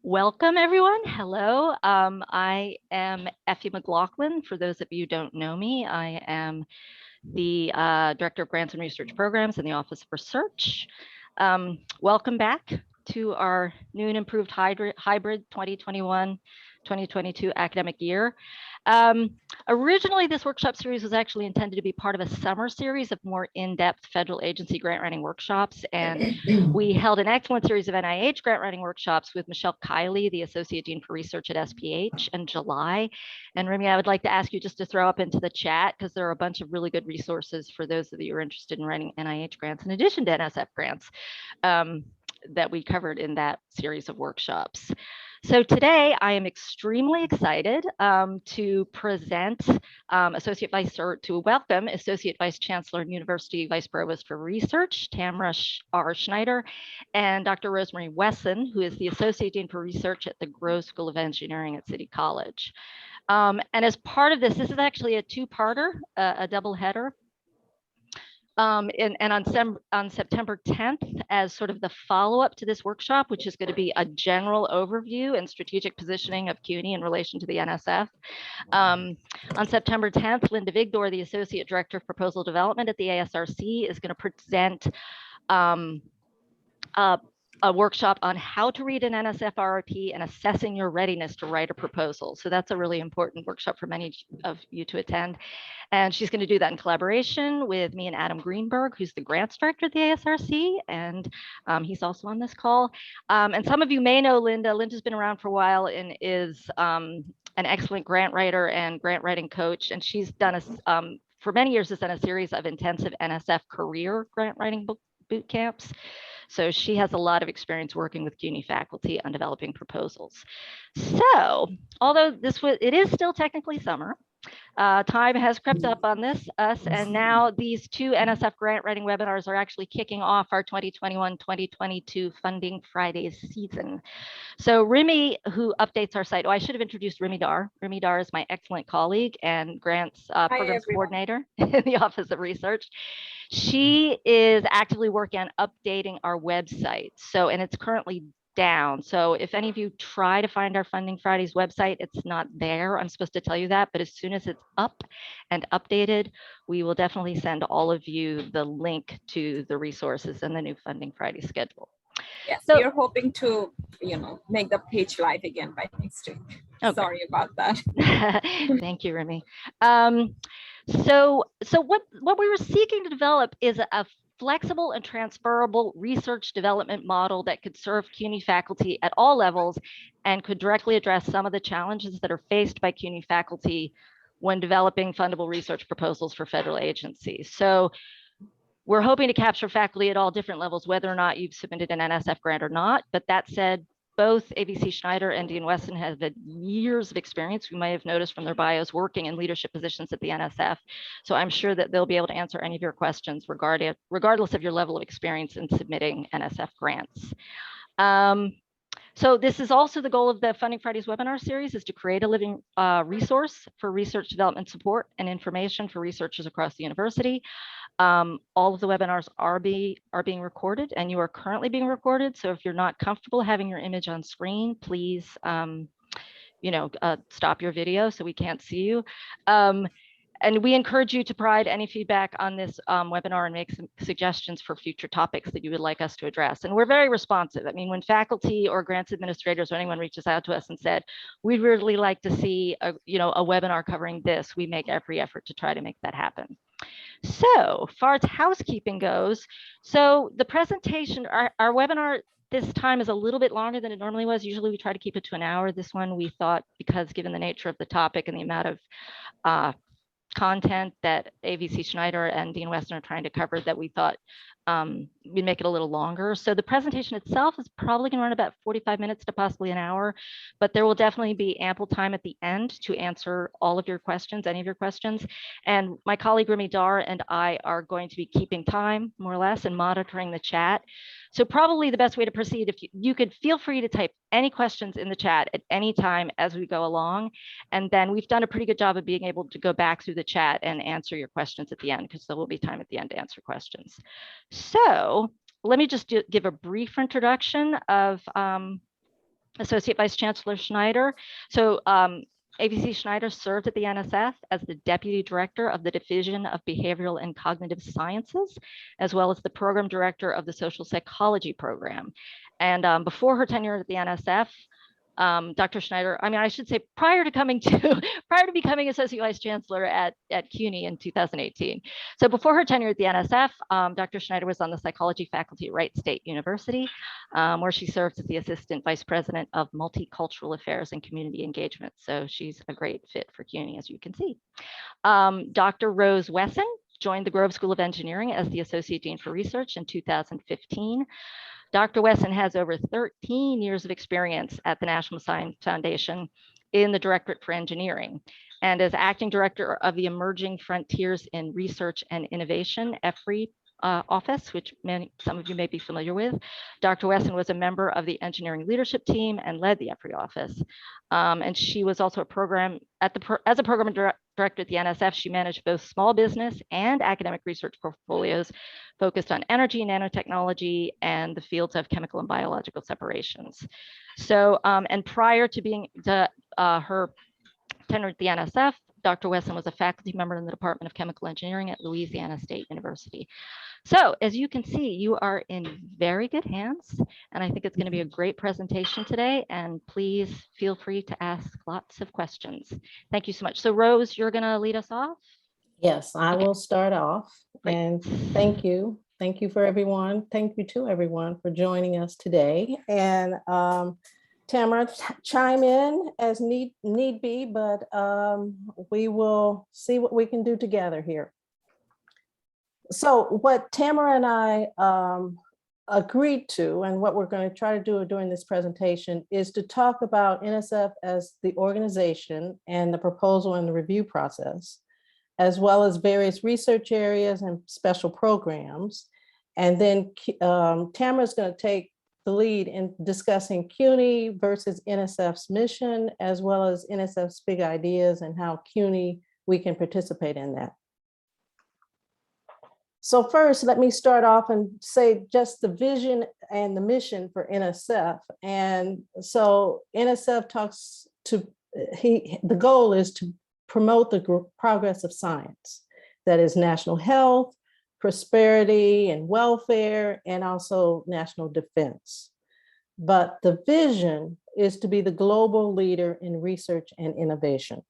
Welcome, everyone. Hello. I am Effie McLaughlin. For those of you who don't know me, I am the Director of Grants and Research Programs in the Office of Research. Welcome back to our new and improved hybrid 2021-2022 academic year. Originally, this workshop series was actually intended to be part of a summer series of more in-depth federal agency grant writing workshops. And we held an excellent series of NIH grant writing workshops with Michelle Kiley, the Associate Dean for Research at SPH, in July. And Remy, I would like to ask you just to throw up into the chat, because there are a bunch of really good resources for those of you who are interested in writing NIH grants in addition to NSF grants that we covered in that series of workshops. So today I am extremely excited to present to welcome Associate Vice Chancellor and University Vice Provost for Research, Tamara R. Schneider, and Dr. Rosemary Wesson, who is the Associate Dean for Research at the Grove School of Engineering at City College. And as part of this is actually a two-parter, a double header. And on September 10th, as sort of the follow-up to this workshop, which is going to be a general overview and strategic positioning of CUNY in relation to the NSF. On September 10th, Linda Vigdor, the Associate Director of Proposal Development at the ASRC, is going to present a workshop on how to read an NSF RFP and assessing your readiness to write a proposal. So that's a really important workshop for many of you to attend. And she's going to do that in collaboration with me and Adam Greenberg, who's the grants director at the ASRC, and he's also on this call. And some of you may know Linda. Linda's been around for a while and is an excellent grant writer and grant writing coach. And she's done for many years has done a series of intensive NSF career grant writing boot camps. So she has a lot of experience working with CUNY faculty on developing proposals. So although it is still technically summer, time has crept up on us, and now these two NSF grant writing webinars are actually kicking off our 2021-2022 Funding Fridays season. So Remy, who updates our site, I should have introduced Remy Dar. Remy Dar is my excellent colleague and grants programs coordinator in the Office of Research. She is actively working on updating our website. So, and it's currently down. So if any of you try to find our Funding Fridays website, it's not there. I'm supposed to tell you that, but as soon as it's up and updated, we will definitely send all of you the link to the resources and the new Funding Friday schedule. Yes, so, we are hoping to, make the page live again by next week. Okay. Sorry about that. Thank you, Remy. So what we were seeking to develop is a flexible and transferable research development model that could serve CUNY faculty at all levels and could directly address some of the challenges that are faced by CUNY faculty when developing fundable research proposals for federal agencies. So we're hoping to capture faculty at all different levels, whether or not you've submitted an NSF grant or not. But that said, both AVC Schneider and Dean Wesson have had years of experience, we might have noticed from their bios, working in leadership positions at the NSF. So I'm sure that they'll be able to answer any of your questions regardless of your level of experience in submitting NSF grants. So this is also the goal of the Funding Fridays webinar series, is to create a living resource for research development support and information for researchers across the university. All of the webinars are being recorded, and you are currently being recorded. So if you're not comfortable having your image on screen, please, stop your video so we can't see you. And we encourage you to provide any feedback on this webinar and make some suggestions for future topics that you would like us to address. And we're very responsive. I mean, when faculty or grants administrators or anyone reaches out to us and said, we'd really like to see a webinar covering this, we make every effort to try to make that happen. So far as housekeeping goes, so the presentation, our webinar this time is a little bit longer than it normally was. Usually we try to keep it to an hour. This one we thought, because given the nature of the topic and the amount of content that AVC Schneider and Dean Weston are trying to cover, that we thought we'd make it a little longer. So the presentation itself is probably going to run about 45 minutes to possibly an hour, but there will definitely be ample time at the end to answer all of your questions, any of your questions. And my colleague Remy Dar and I are going to be keeping time, more or less, and monitoring the chat. So probably the best way to proceed, if you could feel free to type any questions in the chat at any time as we go along. And then we've done a pretty good job of being able to go back through the chat and answer your questions at the end, because there will be time at the end to answer questions. So let me just give a brief introduction of Associate Vice Chancellor Schneider. So ABC Schneider served at the NSF as the Deputy Director of the Division of Behavioral and Cognitive Sciences, as well as the Program Director of the Social Psychology Program. And before her tenure at the NSF, Dr. Schneider, I should say prior to becoming Associate Vice Chancellor at CUNY in 2018. So before her tenure at the NSF, Dr. Schneider was on the psychology faculty at Wright State University, where she served as the Assistant Vice President of Multicultural Affairs and Community Engagement. So she's a great fit for CUNY, as you can see. Dr. Rose Wesson joined the Grove School of Engineering as the Associate Dean for Research in 2015. Dr. Wesson has over 13 years of experience at the National Science Foundation in the Directorate for Engineering, and as acting director of the Emerging Frontiers in Research and Innovation, EFRI office, which some of you may be familiar with. Dr. Wesson was a member of the engineering leadership team and led the EFRI office. And she was also as a program director at the NSF, she managed both small business and academic research portfolios focused on energy, nanotechnology, and the fields of chemical and biological separations. So, and prior to her tenure at the NSF, Dr. Wesson was a faculty member in the Department of Chemical Engineering at Louisiana State University. So as you can see, you are in very good hands, and I think it's going to be a great presentation today, and please feel free to ask lots of questions. Thank you so much. So Rose, you're going to lead us off? Yes, I will start off. Great. And thank you. Thank you for everyone. Thank you to everyone for joining us today. And Tamara, chime in as need be, but we will see what we can do together here. So what Tamara and I agreed to, and what we're going to try to do during this presentation, is to talk about NSF as the organization and the proposal and the review process, as well as various research areas and special programs. And then Tamara's going to take the lead in discussing CUNY versus NSF's mission, as well as NSF's big ideas and how CUNY we can participate in that. So first, let me start off and say just the vision and the mission for NSF. And so NSF talks to, the goal is to promote the progress of science, that is national health, prosperity and welfare, and also national defense. But the vision is to be the global leader in research and innovation.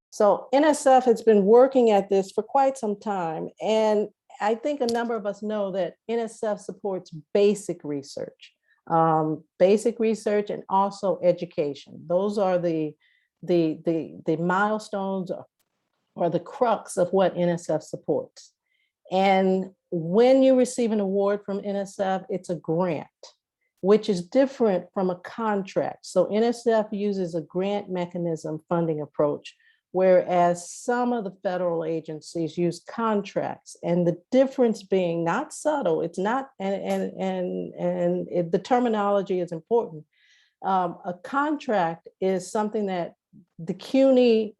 So NSF has been working at this for quite some time. And I think a number of us know that NSF supports basic research and also education. Those are the milestones or the crux of what NSF supports. And when you receive an award from NSF, it's a grant, which is different from a contract. So NSF uses a grant mechanism funding approach, whereas some of the federal agencies use contracts. And the difference being not subtle, it's not, the terminology is important. A contract is something that the CUNY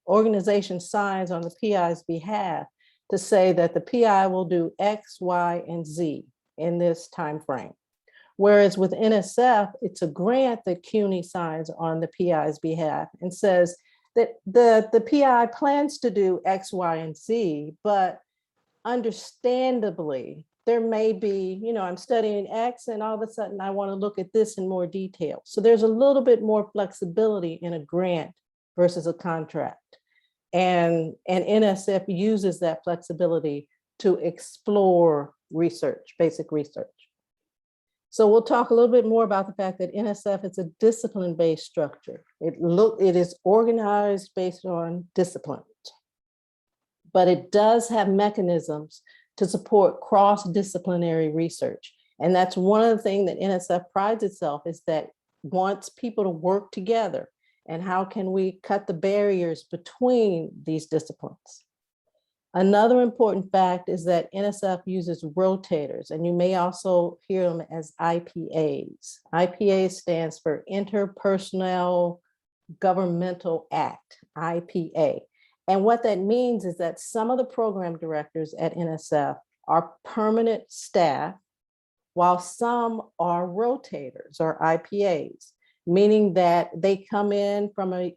organization signs on the PI's behalf to say that the PI will do X, Y, and Z in this time frame. Whereas with NSF, it's a grant that CUNY signs on the PI's behalf and says that the PI plans to do X, Y, and Z, but understandably, there may be, I'm studying X and all of a sudden I want to look at this in more detail. So there's a little bit more flexibility in a grant versus a contract. And NSF uses that flexibility to explore research, basic research. So we'll talk a little bit more about the fact that NSF is a discipline-based structure. It is organized based on disciplines, but it does have mechanisms to support cross-disciplinary research. And that's one of the things that NSF prides itself is that wants people to work together. And how can we cut the barriers between these disciplines? Another important fact is that NSF uses rotators, and you may also hear them as IPAs. IPA stands for Interpersonal Governmental Act, IPA. And what that means is that some of the program directors at NSF are permanent staff, while some are rotators or IPAs, meaning that they come in from a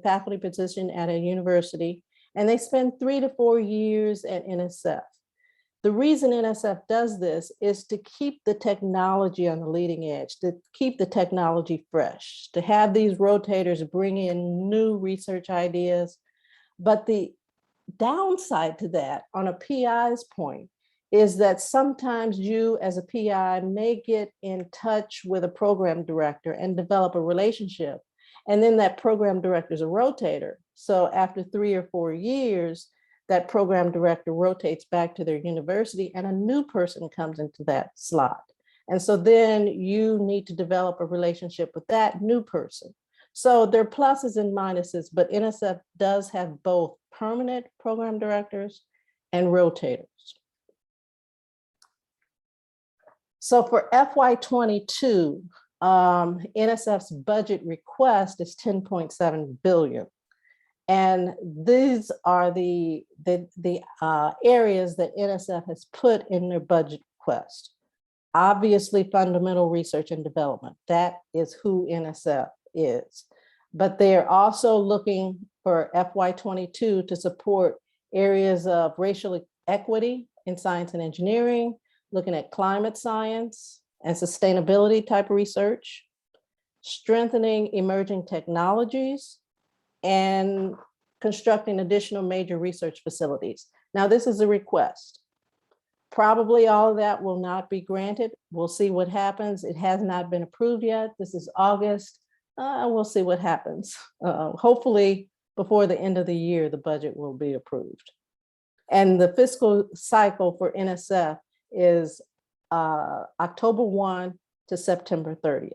faculty position at a university and they spend 3 to 4 years at NSF. The reason NSF does this is to keep the technology on the leading edge, to keep the technology fresh, to have these rotators bring in new research ideas. But the downside to that, on a PI's point, is that sometimes you as a PI may get in touch with a program director and develop a relationship. And then that program director is a rotator. So after 3 or 4 years, that program director rotates back to their university and a new person comes into that slot. And so then you need to develop a relationship with that new person. So there are pluses and minuses, but NSF does have both permanent program directors and rotators. So for FY22, NSF's budget request is 10.7 billion. And these are the areas that NSF has put in their budget request. Obviously, fundamental research and development. That is who NSF is. But they're also looking for FY22 to support areas of racial equity in science and engineering, looking at climate science and sustainability type of research, strengthening emerging technologies, and constructing additional major research facilities. Now, this is a request. Probably all of that will not be granted. We'll see what happens. It has not been approved yet. This is August. We'll see what happens. Hopefully, before the end of the year, the budget will be approved. And the fiscal cycle for NSF is October 1 to September 30th.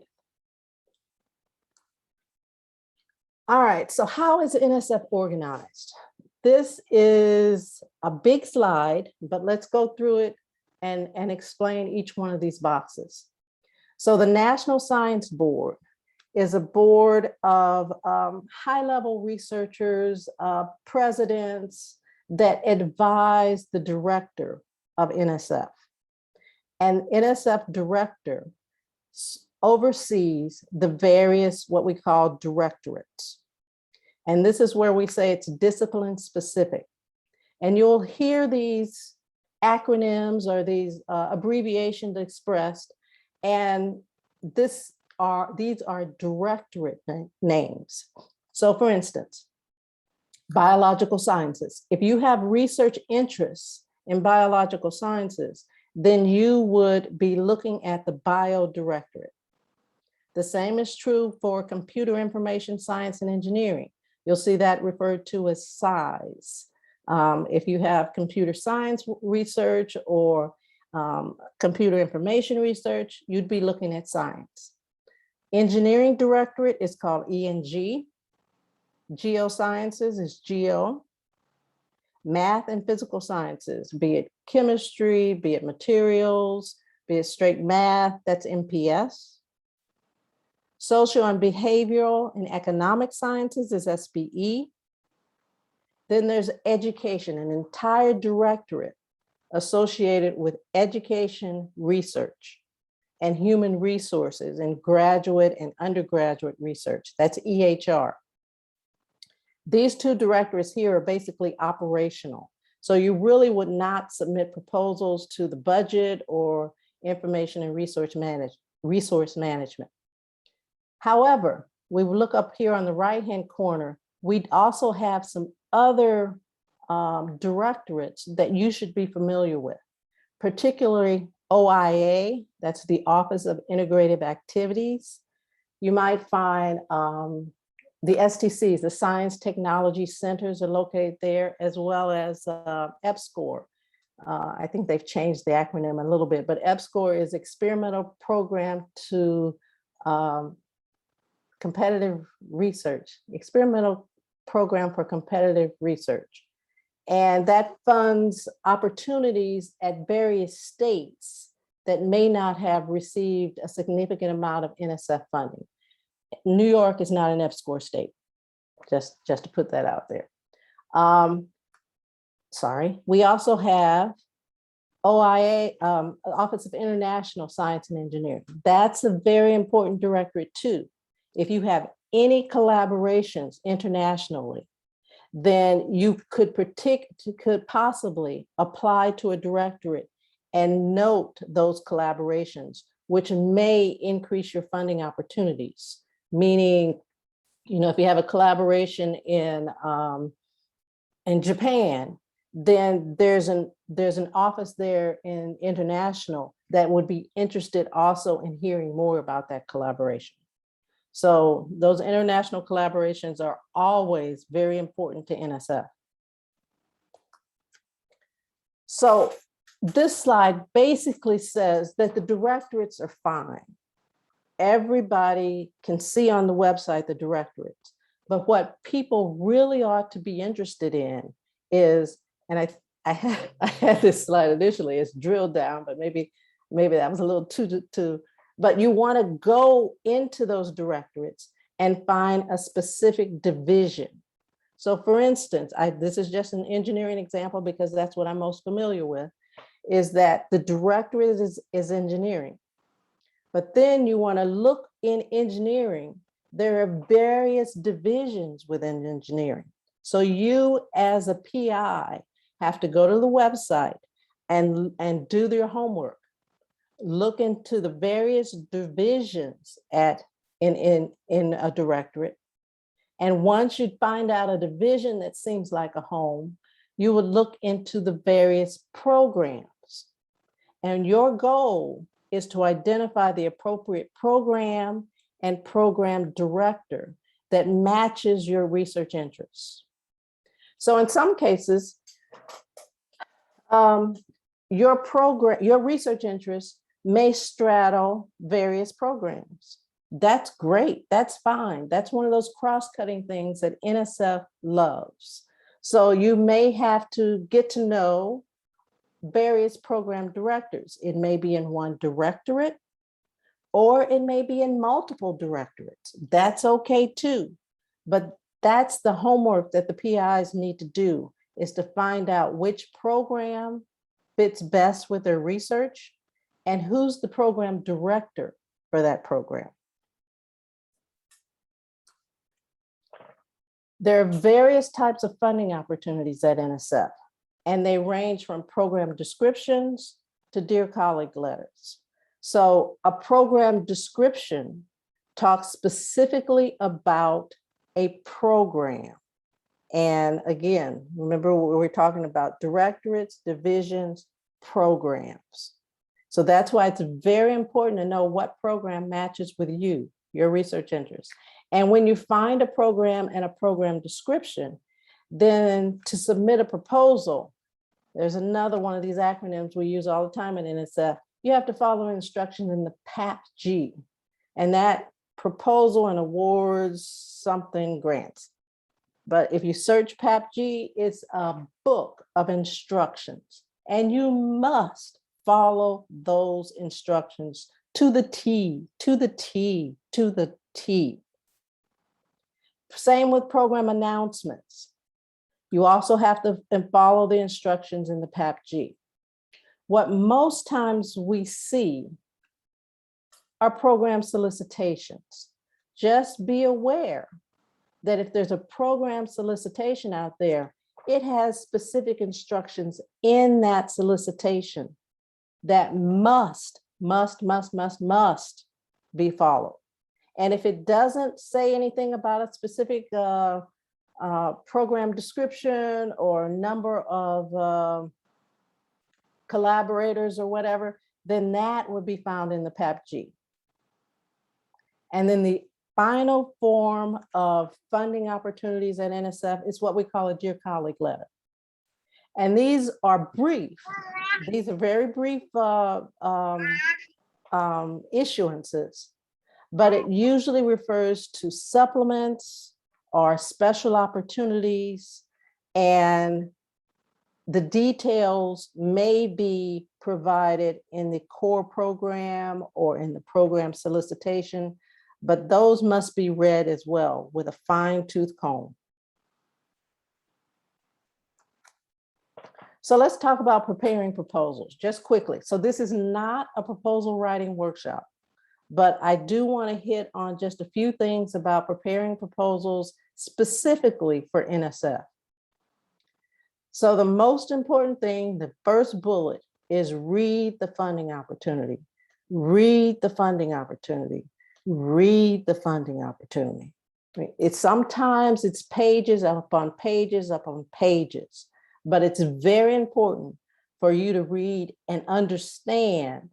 All right, so how is NSF organized? This is a big slide, but let's go through it and explain each one of these boxes. So the National Science Board is a board of high-level researchers, presidents that advise the director of NSF. And NSF director oversees the various, what we call directorates. And this is where we say it's discipline specific. And you'll hear these acronyms or these abbreviations expressed. And these are directorate names. So for instance, biological sciences. If you have research interests in biological sciences, then you would be looking at the bio directorate. The same is true for computer information science and engineering. You'll see that referred to as SISE. If you have computer science research or computer information research, you'd be looking at science. Engineering directorate is called ENG. Geosciences is GEO. Math and physical sciences, be it chemistry, be it materials, be it straight math, that's MPS. Social and behavioral and economic sciences is SBE. Then there's education, an entire directorate associated with education research and human resources and graduate and undergraduate research. That's EHR. These two directorates here are basically operational. So you really would not submit proposals to the budget or information and resource management. However, we look up here on the right-hand corner, we also have some other directorates that you should be familiar with, particularly OIA, that's the Office of Integrative Activities. You might find the STCs, the Science Technology Centers are located there, as well as EPSCoR. I think they've changed the acronym a little bit, but EPSCoR is Experimental Program to Competitive Research, Experimental Program for Competitive Research. And that funds opportunities at various states that may not have received a significant amount of NSF funding. New York is not an EPSCoR state, just to put that out there. Sorry, we also have OIA, Office of International Science and Engineering. That's a very important directorate too. If you have any collaborations internationally, then you could possibly apply to a directorate and note those collaborations, which may increase your funding opportunities. Meaning, if you have a collaboration in Japan, then there's an office there in international that would be interested also in hearing more about that collaboration. So those international collaborations are always very important to NSF. So this slide basically says that the directorates are fine. Everybody can see on the website the directorates, but what people really ought to be interested in is, and I had this slide initially, it's drilled down, but maybe that was a little too, but you want to go into those directorates and find a specific division. So for instance, this is just an engineering example because that's what I'm most familiar with, is that the directorate is engineering. But then you want to look in engineering, there are various divisions within engineering. So you as a PI have to go to the website and do their homework. Look into the various divisions in a directorate. And once you find out a division that seems like a home, you would look into the various programs. And your goal is to identify the appropriate program and program director that matches your research interests. So in some cases, your research interests may straddle various programs. That's great, that's fine. That's one of those cross-cutting things that NSF loves. So you may have to get to know various program directors. It may be in one directorate, or it may be in multiple directorates. That's okay too. But that's the homework that the PIs need to do, is to find out which program fits best with their research and who's the program director for that program. There are various types of funding opportunities at NSF, and they range from program descriptions to Dear Colleague letters. So a program description talks specifically about a program. And again, remember we're talking about directorates, divisions, programs. So that's why it's very important to know what program matches with you, your research interests. And when you find a program and a program description, then to submit a proposal, there's another one of these acronyms we use all the time in NSF. You have to follow instructions in the PAPG, and that proposal and awards something grants. But if you search PAPG, it's a book of instructions, and you must follow those instructions to the T, to the T, to the T. Same with program announcements. You also have to follow the instructions in the PAPG. What most times we see are program solicitations. Just be aware that if there's a program solicitation out there, it has specific instructions in that solicitation that must be followed. And if it doesn't say anything about a specific program description or number of collaborators or whatever, then that would be found in the PAPG. And then the final form of funding opportunities at NSF is what we call a Dear Colleague letter. And these are brief. These are very brief issuances, but it usually refers to supplements or special opportunities, and the details may be provided in the core program or in the program solicitation, but those must be read as well with a fine-tooth comb. So let's talk about preparing proposals just quickly. So this is not a proposal writing workshop, but I do want to hit on just a few things about preparing proposals specifically for NSF. So the most important thing, the first bullet, is read the funding opportunity. Read the funding opportunity. Read the funding opportunity. It's sometimes it's pages upon pages upon pages, but it's very important for you to read and understand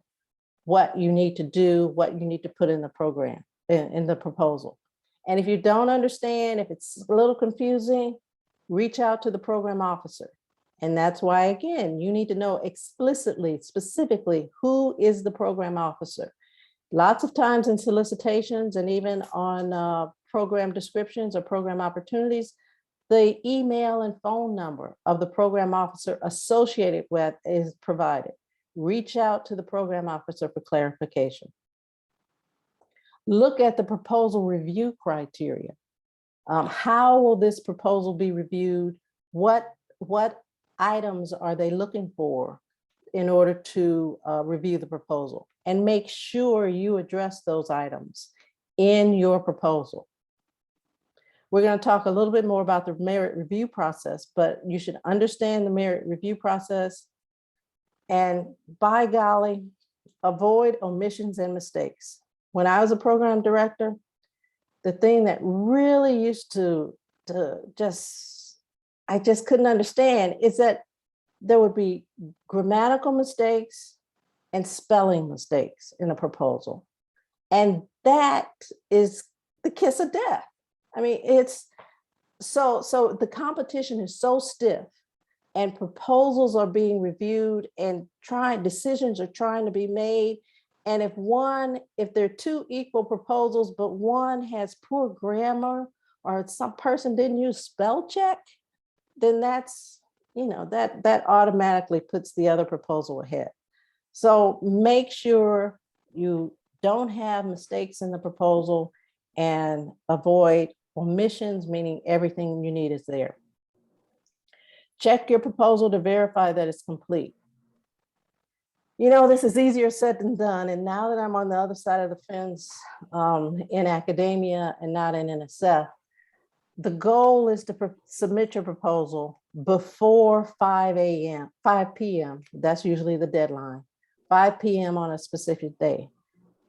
what you need to do, what you need to put in the program, in the proposal. And if you don't understand, if it's a little confusing, reach out to the program officer. And that's why, again, you need to know explicitly, specifically, who is the program officer. Lots of times in solicitations and even on program descriptions or program opportunities, the email and phone number of the program officer associated with is provided. Reach out to the program officer for clarification. Look at the proposal review criteria. How will this proposal be reviewed? What items are they looking for in order to review the proposal? And make sure you address those items in your proposal. We're going to talk a little bit more about the merit review process, but you should understand the merit review process. And by golly, avoid omissions and mistakes. When I was a program director, the thing that really used to I just couldn't understand is that there would be grammatical mistakes and spelling mistakes in a proposal. And that is the kiss of death. I mean, it's so the competition is so stiff and proposals are being reviewed and decisions are trying to be made. And if there are two equal proposals, but one has poor grammar or some person didn't use spell check, then that's, that automatically puts the other proposal ahead. So make sure you don't have mistakes in the proposal and avoid omissions, meaning everything you need is there. Check your proposal to verify that it's complete. This is easier said than done. And now that I'm on the other side of the fence in academia and not in NSF, the goal is to submit your proposal before 5 p.m. That's usually the deadline, 5 p.m. on a specific day.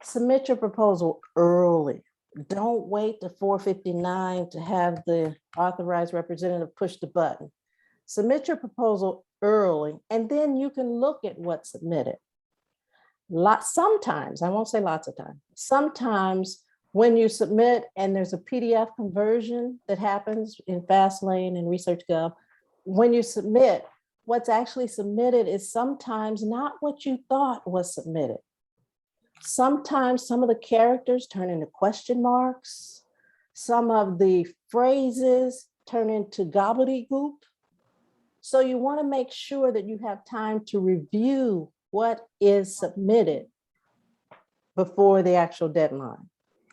Submit your proposal early. Don't wait to 4:59 to have the authorized representative push the button. Submit your proposal early, and then you can look at what's submitted. Sometimes, I won't say lots of times, sometimes when you submit and there's a PDF conversion that happens in FastLane and Research Gov, when you submit, what's actually submitted is sometimes not what you thought was submitted. Sometimes some of the characters turn into question marks. Some of the phrases turn into gobbledygook. So you want to make sure that you have time to review what is submitted before the actual deadline.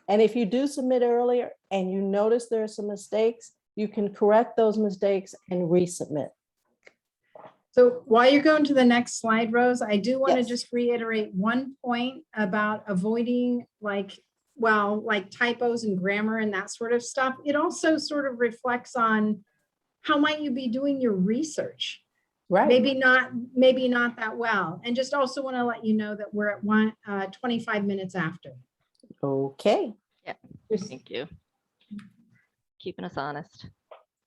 And if you do submit earlier and you notice there are some mistakes, you can correct those mistakes and resubmit. So while you're going to the next slide, Rose, I do want to Yes. just reiterate one point about avoiding like typos and grammar and that sort of stuff. It also sort of reflects on how might you be doing your research? Right. Maybe not that well. And just also want to let you know that we're at 25 minutes after. Okay. Yeah, thank you. Keeping us honest.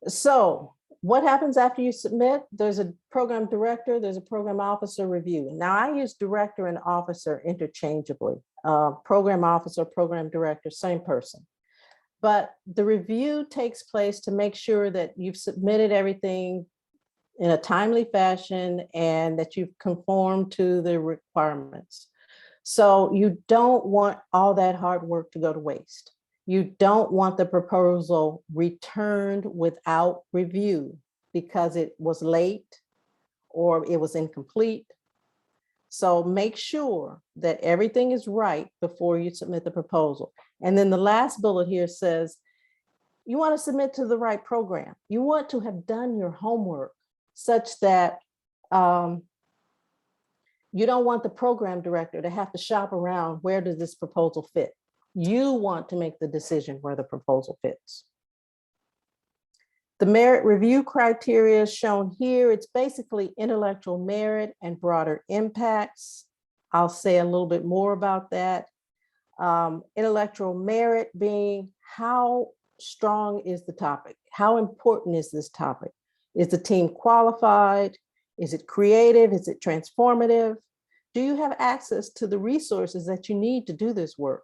So what happens after you submit? There's a program director, there's a program officer review. Now I use director and officer interchangeably. Program officer, program director, same person. But the review takes place to make sure that you've submitted everything in a timely fashion and that you've conformed to the requirements. So you don't want all that hard work to go to waste. You don't want the proposal returned without review because it was late or it was incomplete. So make sure that everything is right before you submit the proposal. And then the last bullet here says, you want to submit to the right program. You want to have done your homework such that you don't want the program director to have to shop around, where does this proposal fit? You want to make the decision where the proposal fits. The merit review criteria shown here, it's basically intellectual merit and broader impacts. I'll say a little bit more about that. Intellectual merit being, how strong is the topic? How important is this topic? Is the team qualified? Is it creative? Is it transformative? Do you have access to the resources that you need to do this work?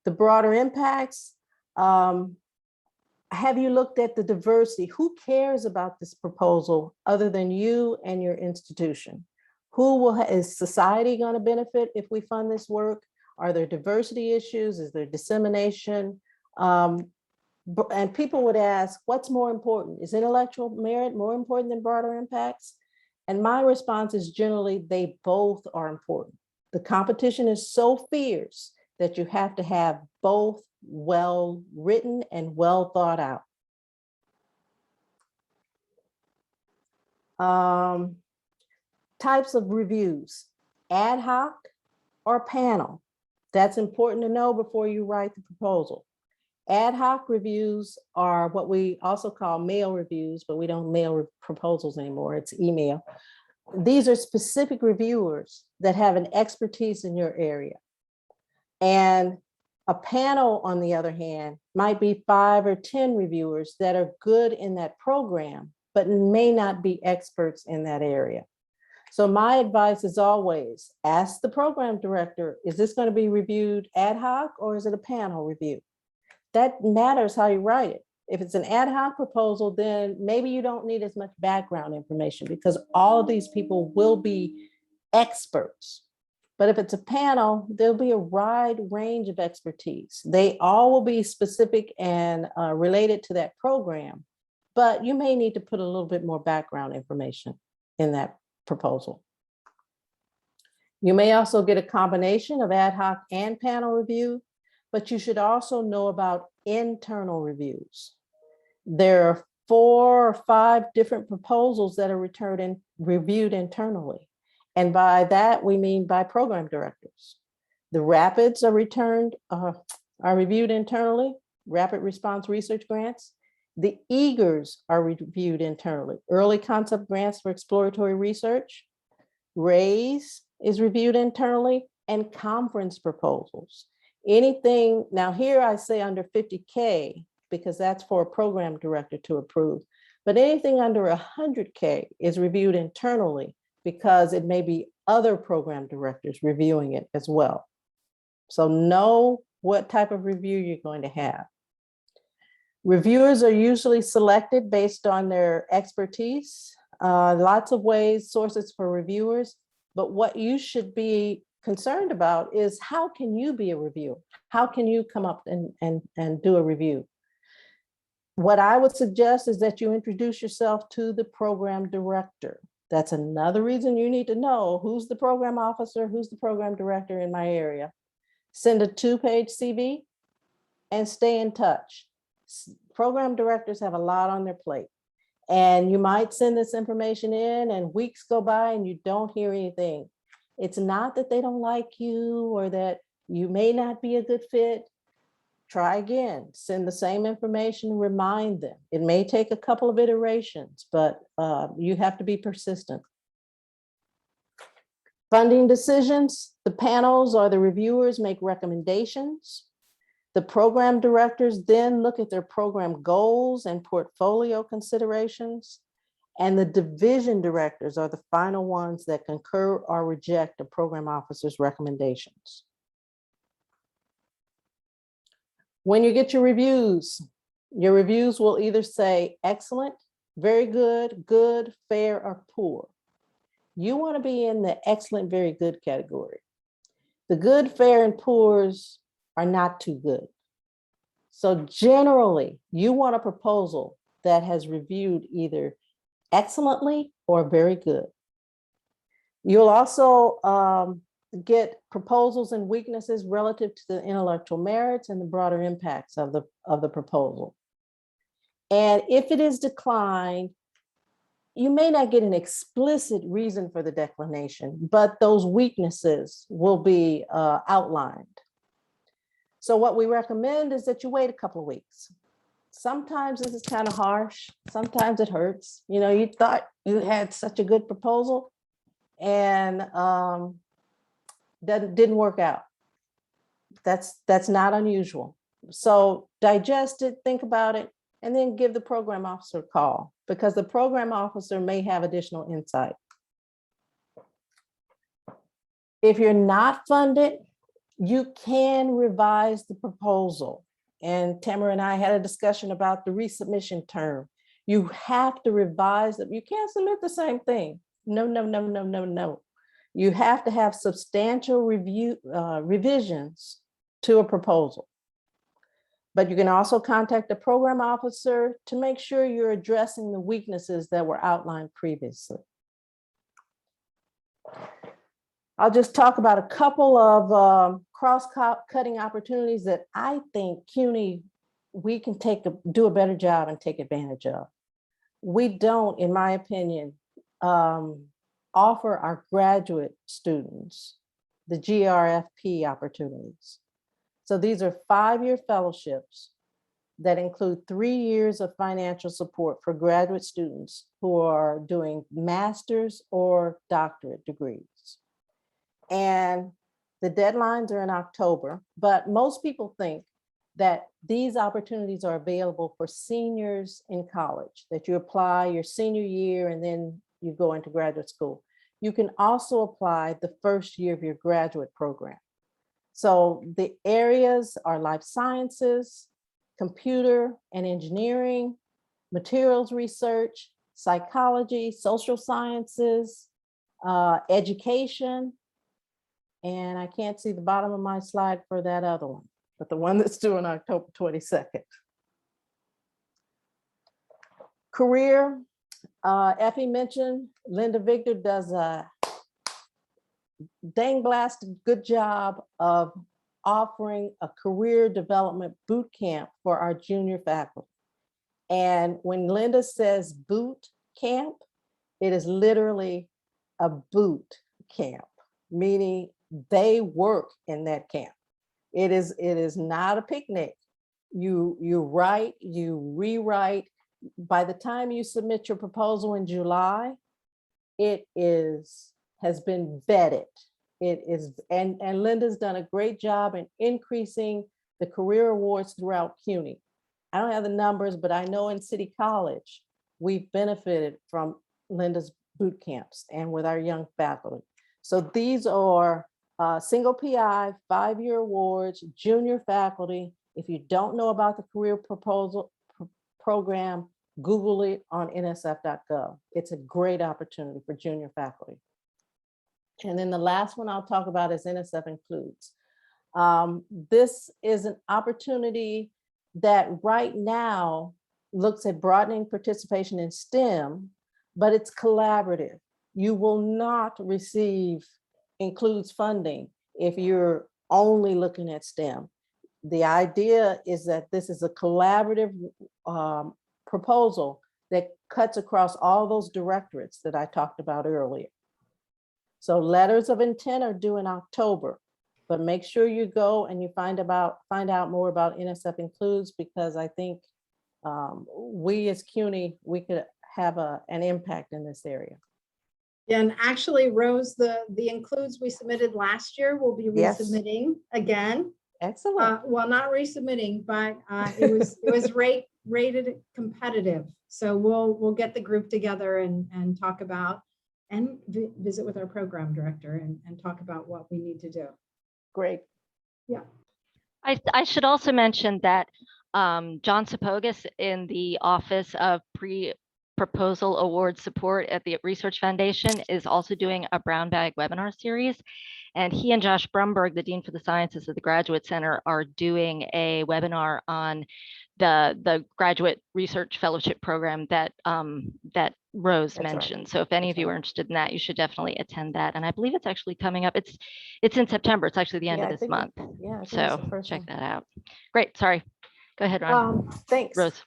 The broader impacts, have you looked at the diversity? Who cares about this proposal other than you and your institution? Is society going to benefit if we fund this work? Are there diversity issues? Is there dissemination? And people would ask, what's more important? Is intellectual merit more important than broader impacts? And my response is generally, they both are important. The competition is so fierce that you have to have both well written and well thought out. Types of reviews, ad hoc or panel. That's important to know before you write the proposal. Ad hoc reviews are what we also call mail reviews, but we don't mail proposals anymore, it's email. These are specific reviewers that have an expertise in your area. And a panel, on the other hand, might be 5 or 10 reviewers that are good in that program, but may not be experts in that area. So my advice is always ask the program director, is this going to be reviewed ad hoc or is it a panel review? That matters how you write it. If it's an ad hoc proposal, then maybe you don't need as much background information because all of these people will be experts. But if it's a panel, there'll be a wide range of expertise. They all will be specific and related to that program, but you may need to put a little bit more background information in that proposal. You may also get a combination of ad hoc and panel review, but you should also know about internal reviews. There are 4 or 5 different proposals that are returned and reviewed internally. And by that, we mean by program directors. The rapids are reviewed internally, rapid response research grants. The eagers are reviewed internally, early concept grants for exploratory research. RAISE is reviewed internally, and conference proposals. Anything, now here I say under 50K, because that's for a program director to approve, but anything under 100K is reviewed internally because it may be other program directors reviewing it as well. So know what type of review you're going to have. Reviewers are usually selected based on their expertise. Lots of ways, sources for reviewers, but what you should be concerned about is how can you be a reviewer? How can you come up and do a review? What I would suggest is that you introduce yourself to the program director. That's another reason you need to know who's the program officer, who's the program director in my area. Send a 2-page CV and stay in touch. Program directors have a lot on their plate. And you might send this information in and weeks go by and you don't hear anything. It's not that they don't like you or that you may not be a good fit. Try again, send the same information, remind them. It may take a couple of iterations, but you have to be persistent. Funding decisions, the panels or the reviewers make recommendations. The program directors then look at their program goals and portfolio considerations. And the division directors are the final ones that concur or reject a program officer's recommendations. When you get your reviews will either say excellent, very good, good, fair, or poor. You want to be in the excellent, very good category. The good, fair, and poors are not too good. So generally, you want a proposal that has reviewed either excellently or very good. You'll also get proposals and weaknesses relative to the intellectual merits and the broader impacts of the proposal. And if it is declined, you may not get an explicit reason for the declination, but those weaknesses will be outlined. So what we recommend is that you wait a couple of weeks. Sometimes this is kind of harsh. Sometimes it hurts. You know, you thought you had such a good proposal and that didn't work out. That's not unusual. So digest it, think about it, and then give the program officer a call, because the program officer may have additional insight. If you're not funded, you can revise the proposal. And Tamara and I had a discussion about the resubmission term. You have to revise it. You can't submit the same thing. No, no, no, no, no, no. You have to have substantial revisions to a proposal. But you can also contact the program officer to make sure you're addressing the weaknesses that were outlined previously. I'll just talk about a couple of cross-cutting opportunities that I think CUNY, we can do a better job and take advantage of. We don't, in my opinion, offer our graduate students the GRFP opportunities. So these are 5-year fellowships that include 3 years of financial support for graduate students who are doing master's or doctorate degrees. And the deadlines are in October, but most people think that these opportunities are available for seniors in college, that you apply your senior year and then you go into graduate school. You can also apply the first year of your graduate program. So the areas are life sciences, computer and engineering, materials research, psychology, social sciences, education. And I can't see the bottom of my slide for that other one, but the one that's due on October 22nd. Career, Effie mentioned, Linda Victor does a dang blasted good job of offering a career development boot camp for our junior faculty. And when Linda says boot camp, it is literally a boot camp, meaning they work in that camp. It is not a picnic. You write, you rewrite. By the time you submit your proposal in July, it has been vetted. It is, and Linda's done a great job in increasing the career awards throughout CUNY. I don't have the numbers, but I know in City College, we've benefited from Linda's boot camps and with our young faculty. So these are single PI, 5-year awards, junior faculty. If you don't know about the career program, Google it on nsf.gov. It's a great opportunity for junior faculty. And then the last one I'll talk about is Nsf Includes. This is an opportunity that right now looks at broadening participation in STEM, but it's collaborative. You will not receive Includes funding if you're only looking at STEM. The idea is that this is a collaborative proposal that cuts across all those directorates that I talked about earlier. So letters of intent are due in October, but make sure you go and you find out more about Nsf Includes, because I think we as CUNY, we could have an impact in this area. And actually, Rose, the Includes we submitted last year will be resubmitting again. Excellent. Well, not resubmitting, but it was rated competitive. So we'll get the group together and talk about and visit with our program director and talk about what we need to do. Great. Yeah. I should also mention that John Sapogas in the Office of Proposal Award Support at the Research Foundation is also doing a brown bag webinar series. And he and Josh Brumberg, the Dean for the Sciences of the Graduate Center, are doing a webinar on the Graduate Research Fellowship Program that Rose mentioned. Right. So if any of you are interested in that, you should definitely attend that. And I believe it's actually coming up. It's in September. It's actually the end of this month. So check that out. Great. Sorry. Go ahead, Ron. Thanks. Rose.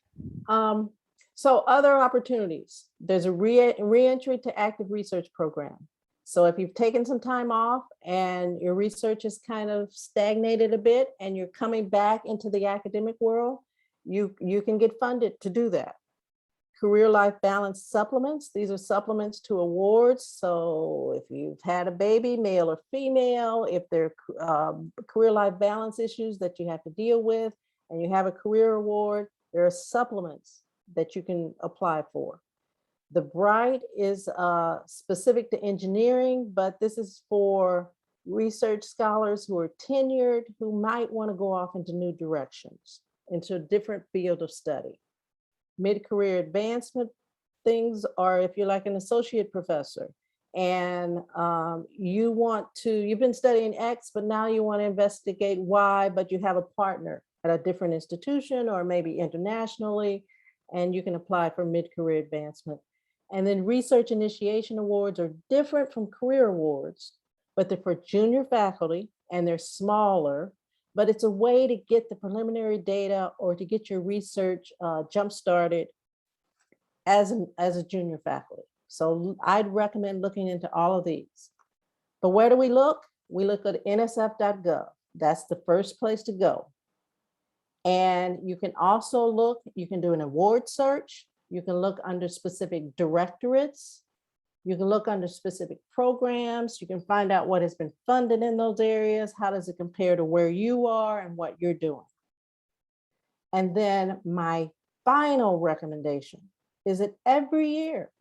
So other opportunities, there's a re-entry to active research program. So if you've taken some time off and your research is kind of stagnated a bit and you're coming back into the academic world, you can get funded to do that. Career life balance supplements, these are supplements to awards. So if you've had a baby, male or female, if there are career life balance issues that you have to deal with and you have a career award, there are supplements that you can apply for. The Bright is specific to engineering, but this is for research scholars who are tenured, who might want to go off into new directions, into a different field of study. Mid-career advancement things are if you're like an associate professor and you've been studying X, but now you want to investigate Y, but you have a partner at a different institution or maybe internationally, and you can apply for mid-career advancement. And then research initiation awards are different from career awards, but they're for junior faculty and they're smaller, but it's a way to get the preliminary data or to get your research jump-started as a junior faculty. So I'd recommend looking into all of these. But where do we look? We look at nsf.gov. That's the first place to go. And you can also look, you can do an award search. You can look under specific directorates. You can look under specific programs. You can find out what has been funded in those areas. How does it compare to where you are and what you're doing? And then my final recommendation is that every year,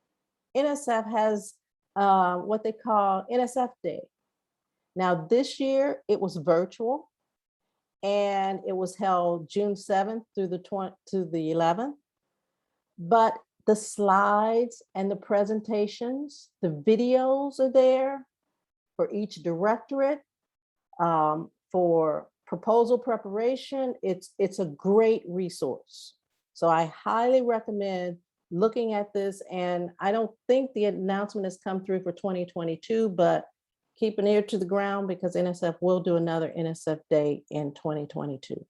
NSF has what they call NSF Day. Now this year it was virtual and it was held June 7th through the 11th. But the slides and the presentations, the videos are there for each directorate. For proposal preparation, it's a great resource. So I highly recommend looking at this. And I don't think the announcement has come through for 2022, but keep an ear to the ground because NSF will do another NSF Day in 2022.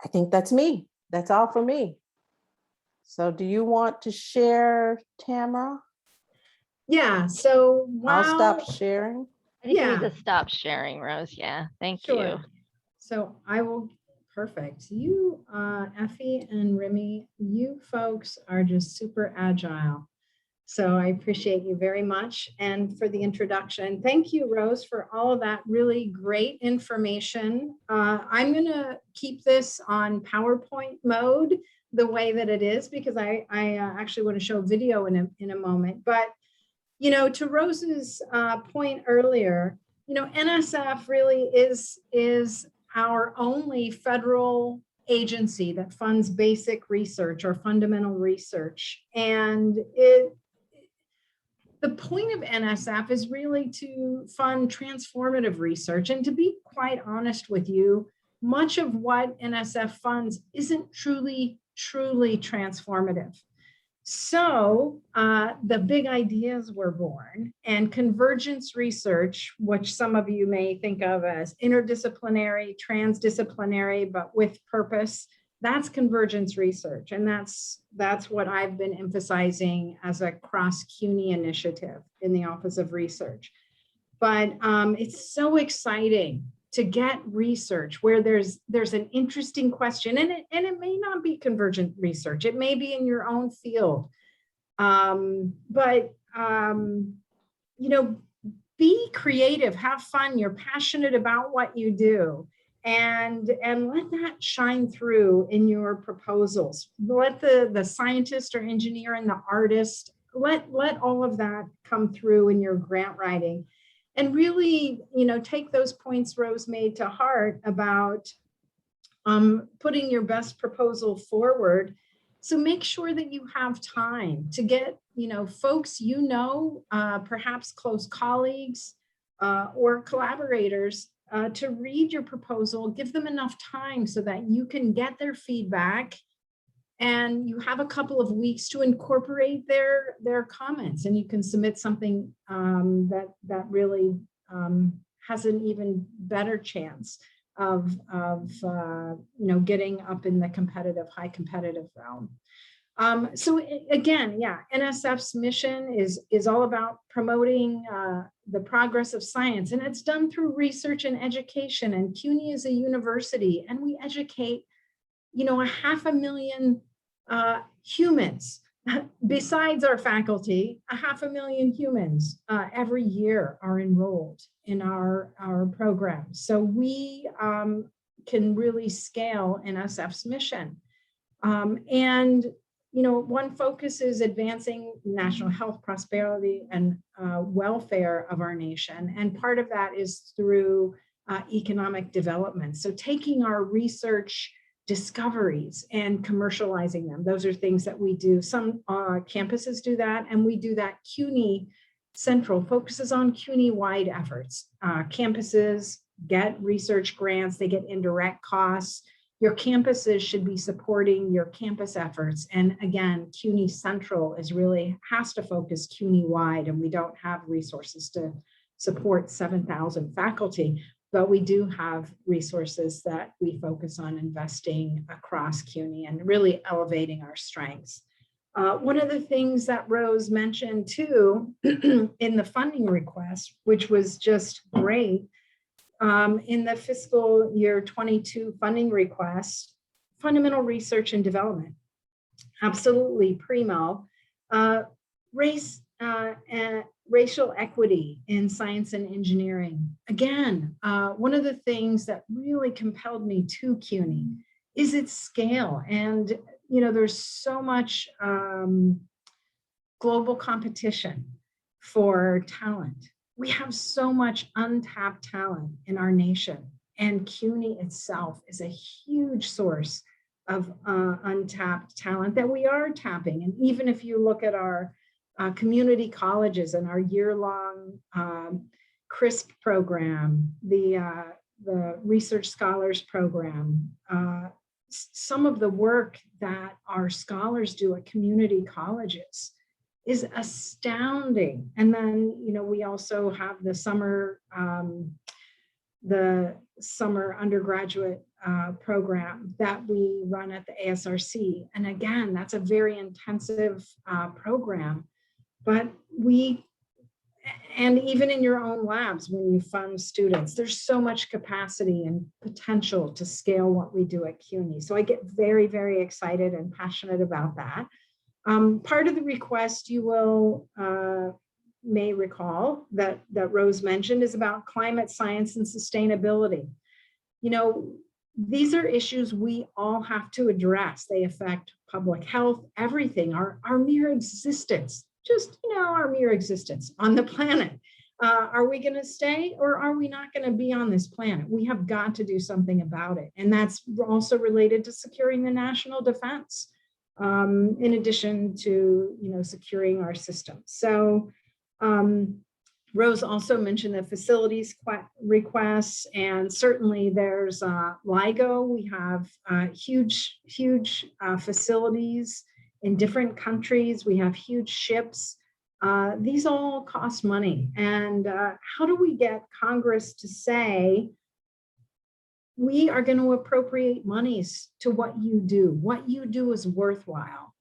I think that's me. That's all for me. So do you want to share, Tamara? Yeah, so I'll stop sharing. I think you Yeah. need to stop sharing, Rose. Yeah, thank Sure. you. So I will, perfect. You, Effie and Remy, you folks are just super agile. So I appreciate you very much. And for the introduction, thank you, Rose, for all of that really great information. I'm gonna keep this on PowerPoint mode the way that it is, because I actually want to show video in a moment. But, you know, to Rose's point earlier, you know, NSF really is our only federal agency that funds basic research or fundamental research. And the point of NSF is really to fund transformative research. And to be quite honest with you, much of what NSF funds isn't truly transformative. So the big ideas were born, and convergence research, which some of you may think of as interdisciplinary, transdisciplinary, but with purpose, that's convergence research. And that's what I've been emphasizing as a cross-CUNY initiative in the Office of Research. But it's so exciting to get research where there's an interesting question, and it may not be convergent research, it may be in your own field, but you know, be creative, have fun, you're passionate about what you do, and let that shine through in your proposals. Let the scientist or engineer and the artist, let all of that come through in your grant writing. And really, you know, take those points Rose made to heart about putting your best proposal forward. So make sure that you have time to get, you know, folks, you know, perhaps close colleagues or collaborators to read your proposal. Give them enough time so that you can get their feedback, and you have a couple of weeks to incorporate their comments, and you can submit something that really has an even better chance of getting up in the high competitive realm. So again, yeah, NSF's mission is all about promoting the progress of science, and it's done through research and education. And CUNY is a university, and we educate, 500,000 humans. Besides our faculty, 500,000 humans every year are enrolled in our programs. So we can really scale NSF's mission. One focus is advancing national health, prosperity, and welfare of our nation. And part of that is through economic development. So taking our research discoveries and commercializing them. Those are things that we do. Some campuses do that, and we do that. CUNY Central focuses on CUNY-wide efforts. Campuses get research grants, they get indirect costs. Your campuses should be supporting your campus efforts. And again, CUNY Central has to focus CUNY-wide, and we don't have resources to support 7,000 faculty. But we do have resources that we focus on investing across CUNY and really elevating our strengths. One of the things that Rose mentioned too in the funding request, which was just great, in the fiscal year 22 funding request, fundamental research and development, absolutely primo. Race and racial equity in science and engineering. Again, one of the things that really compelled me to CUNY is its scale. And, there's so much global competition for talent. We have so much untapped talent in our nation. And CUNY itself is a huge source of untapped talent that we are tapping. And even if you look at our community colleges and our year-long CRSP program, the Research Scholars Program, some of the work that our scholars do at community colleges is astounding. And then, we also have the summer undergraduate program that we run at the ASRC. And again, that's a very intensive program. But and even in your own labs, when you fund students, there's so much capacity and potential to scale what we do at CUNY. So I get very, very excited and passionate about that. Part of the request you will may recall that Rose mentioned is about climate science and sustainability. These are issues we all have to address. They affect public health, everything, our mere existence. Just, our mere existence on the planet. Are we going to stay, or are we not going to be on this planet? We have got to do something about it. And that's also related to securing the national defense, in addition to, securing our system. So Rose also mentioned the facilities requests, and certainly there's LIGO. We have huge facilities in different countries. We have huge ships. These all cost money. And how do we get Congress to say, we are going to appropriate monies to what you do? What you do is worthwhile.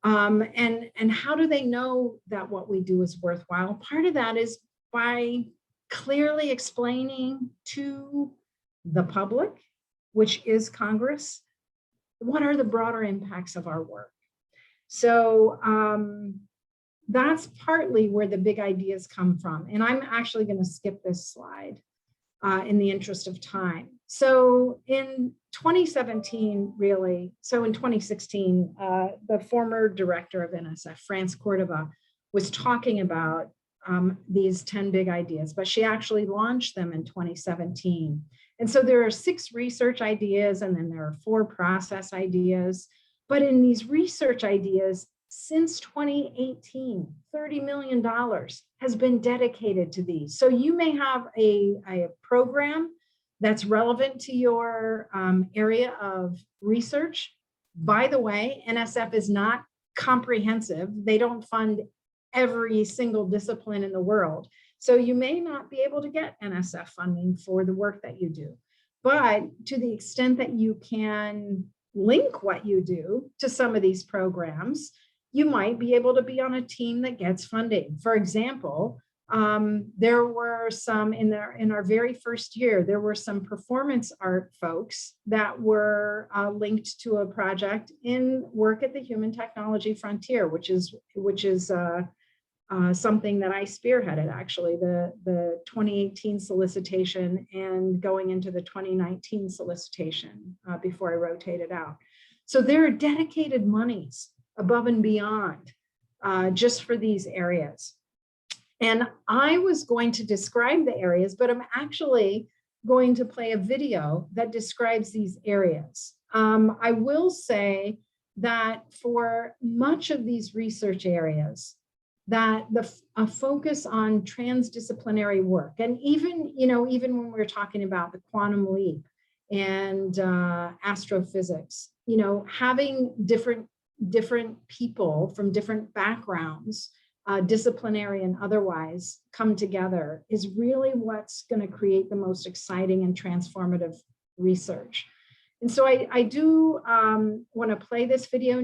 And how do they know that what we do is worthwhile? Part of that is by clearly explaining to the public, which is Congress, what are the broader impacts of our work? So that's partly where the big ideas come from. And I'm actually going to skip this slide in the interest of time. So in 2017, really, so in 2016, the former director of NSF, France Cordova, was talking about these 10 big ideas, but she actually launched them in 2017. And so there are 6 research ideas, and then there are 4 process ideas. But in these research ideas, since 2018, $30 million has been dedicated to these. So you may have a program that's relevant to your area of research. By the way, NSF is not comprehensive. They don't fund every single discipline in the world. So you may not be able to get NSF funding for the work that you do. But to the extent that you can link what you do to some of these programs, you might be able to be on a team that gets funding. For example, there were some in our very first year, there were some performance art folks that were linked to a project in work at the Human Technology Frontier, which is something that I spearheaded, actually, the 2018 solicitation and going into the 2019 solicitation before I rotated out. So there are dedicated monies above and beyond just for these areas. And I was going to describe the areas, but I'm actually going to play a video that describes these areas. I will say that for much of these research areas, that a focus on transdisciplinary work, and even when we're talking about the quantum leap and astrophysics, having different people from different backgrounds, disciplinary and otherwise, come together is really what's going to create the most exciting and transformative research. And so I do want to play this video,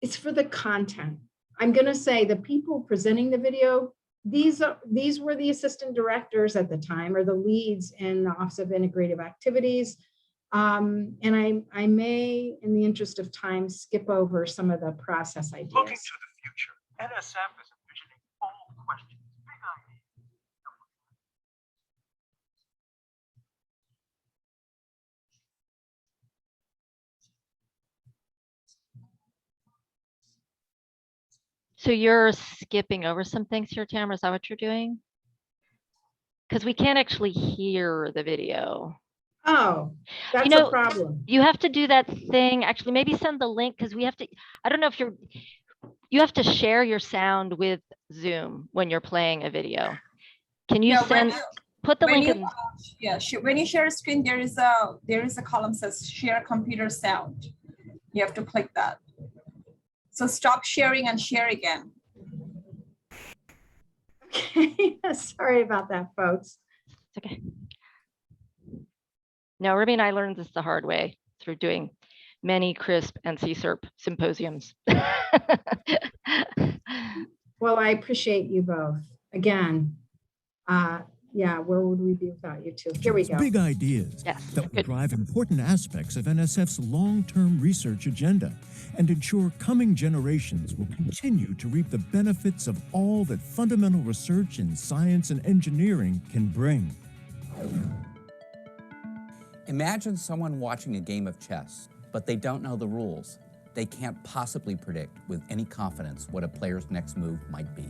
it's for the content. I'm going to say the people presenting the video, these were the assistant directors at the time, or the leads in the Office of Integrative Activities. And I may, in the interest of time, skip over some of the process ideas. Looking to the future, NSF is envisioning bold questions, big ideas. So you're skipping over some things here, Tamara, is that what you're doing? Because we can't actually hear the video. Oh, that's a problem. You have to do that thing, actually, maybe send the link, because we have to, I don't know if you have to share your sound with Zoom when you're playing a video. Can you put the link in? When you share a screen, there is a column says share computer sound. You have to click that. So stop sharing and share again. Okay, sorry about that, folks. It's okay. No, Ruby and I learned this the hard way through doing many CRISP and CSERP symposiums. Well, I appreciate you both. Again, yeah, where would we be without you two? Here we go. Big ideas that will drive important aspects of NSF's long-term research agenda and ensure coming generations will continue to reap the benefits of all that fundamental research in science and engineering can bring. Imagine someone watching a game of chess, but they don't know the rules. They can't possibly predict with any confidence what a player's next move might be.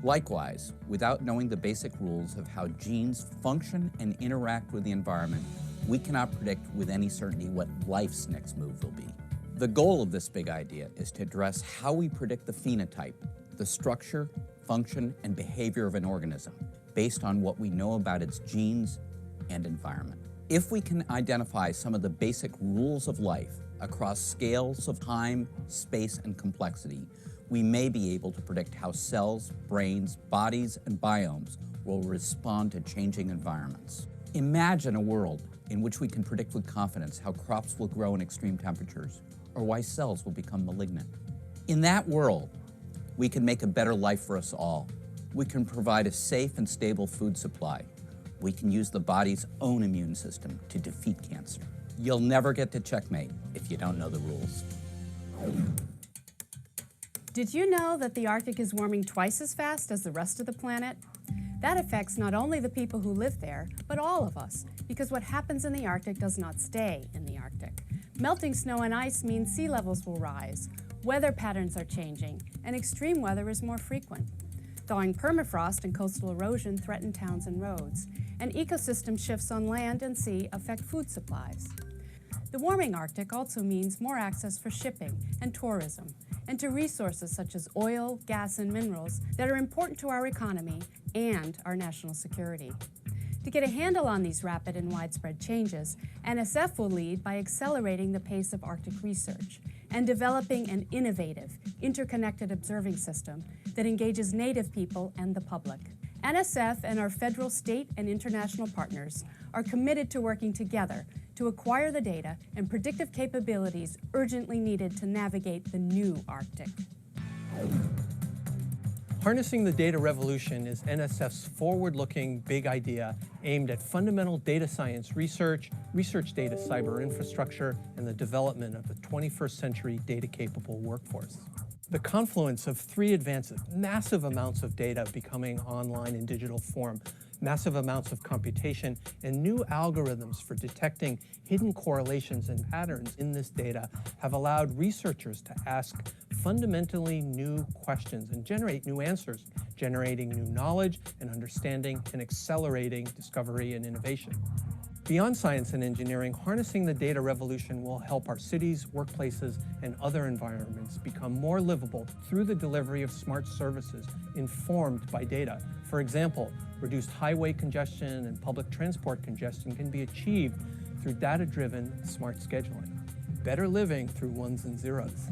Likewise, without knowing the basic rules of how genes function and interact with the environment, we cannot predict with any certainty what life's next move will be. The goal of this big idea is to address how we predict the phenotype, the structure, function, and behavior of an organism based on what we know about its genes and environment. If we can identify some of the basic rules of life across scales of time, space, and complexity, we may be able to predict how cells, brains, bodies, and biomes will respond to changing environments. Imagine a world in which we can predict with confidence how crops will grow in extreme temperatures, or why cells will become malignant. In that world, we can make a better life for us all. We can provide a safe and stable food supply. We can use the body's own immune system to defeat cancer. You'll never get to checkmate if you don't know the rules. Did you know that the Arctic is warming twice as fast as the rest of the planet? That affects not only the people who live there, but all of us, because what happens in the Arctic does not stay in the Arctic. Melting snow and ice means sea levels will rise, weather patterns are changing, and extreme weather is more frequent. Thawing permafrost and coastal erosion threaten towns and roads, and ecosystem shifts on land and sea affect food supplies. The warming Arctic also means more access for shipping and tourism, and to resources such as oil, gas, and minerals that are important to our economy and our national security. To get a handle on these rapid and widespread changes, NSF will lead by accelerating the pace of Arctic research and developing an innovative, interconnected observing system that engages Native people and the public. NSF and our federal, state, and international partners are committed to working together to acquire the data and predictive capabilities urgently needed to navigate the new Arctic. Harnessing the data revolution is NSF's forward-looking big idea aimed at fundamental data science research, research data cyber infrastructure, and the development of a 21st century data-capable workforce. The confluence of three advances, massive amounts of data becoming online in digital form, massive amounts of computation, and new algorithms for detecting hidden correlations and patterns in this data have allowed researchers to ask fundamentally new questions and generate new answers, generating new knowledge and understanding and accelerating discovery and innovation. Beyond science and engineering, harnessing the data revolution will help our cities, workplaces, and other environments become more livable through the delivery of smart services informed by data. For example, reduced highway congestion and public transport congestion can be achieved through data-driven smart scheduling. Better living through ones and zeros.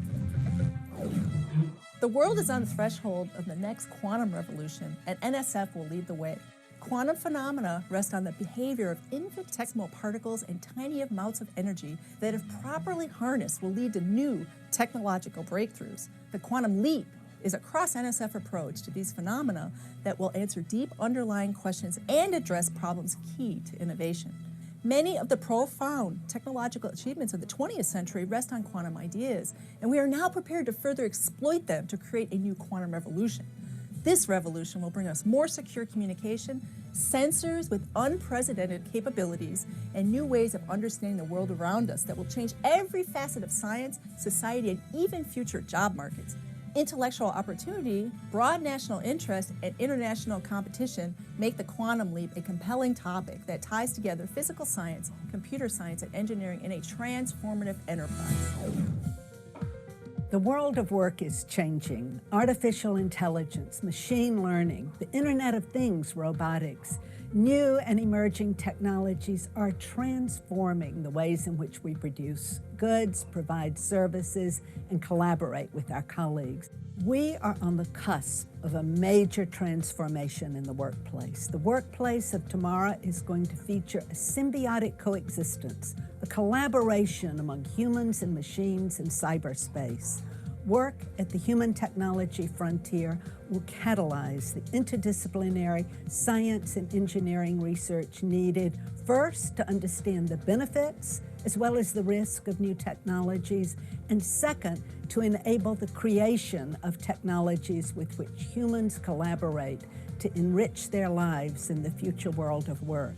The world is on the threshold of the next quantum revolution, and NSF will lead the way. Quantum phenomena rest on the behavior of infinitesimal particles and tiny amounts of energy that, if properly harnessed, will lead to new technological breakthroughs. The quantum leap is a cross-NSF approach to these phenomena that will answer deep underlying questions and address problems key to innovation. Many of the profound technological achievements of the 20th century rest on quantum ideas, and we are now prepared to further exploit them to create a new quantum revolution. This revolution will bring us more secure communication, sensors with unprecedented capabilities, and new ways of understanding the world around us that will change every facet of science, society, and even future job markets. Intellectual opportunity, broad national interest, and international competition make the quantum leap a compelling topic that ties together physical science, computer science, and engineering in a transformative enterprise. The world of work is changing. Artificial intelligence, machine learning, the Internet of Things, robotics. New and emerging technologies are transforming the ways in which we produce goods, provide services, and collaborate with our colleagues. We are on the cusp of a major transformation in the workplace. The workplace of tomorrow is going to feature a symbiotic coexistence, a collaboration among humans and machines in cyberspace. Work at the human technology frontier will catalyze the interdisciplinary science and engineering research needed, first, to understand the benefits as well as the risk of new technologies, and second, to enable the creation of technologies with which humans collaborate to enrich their lives in the future world of work.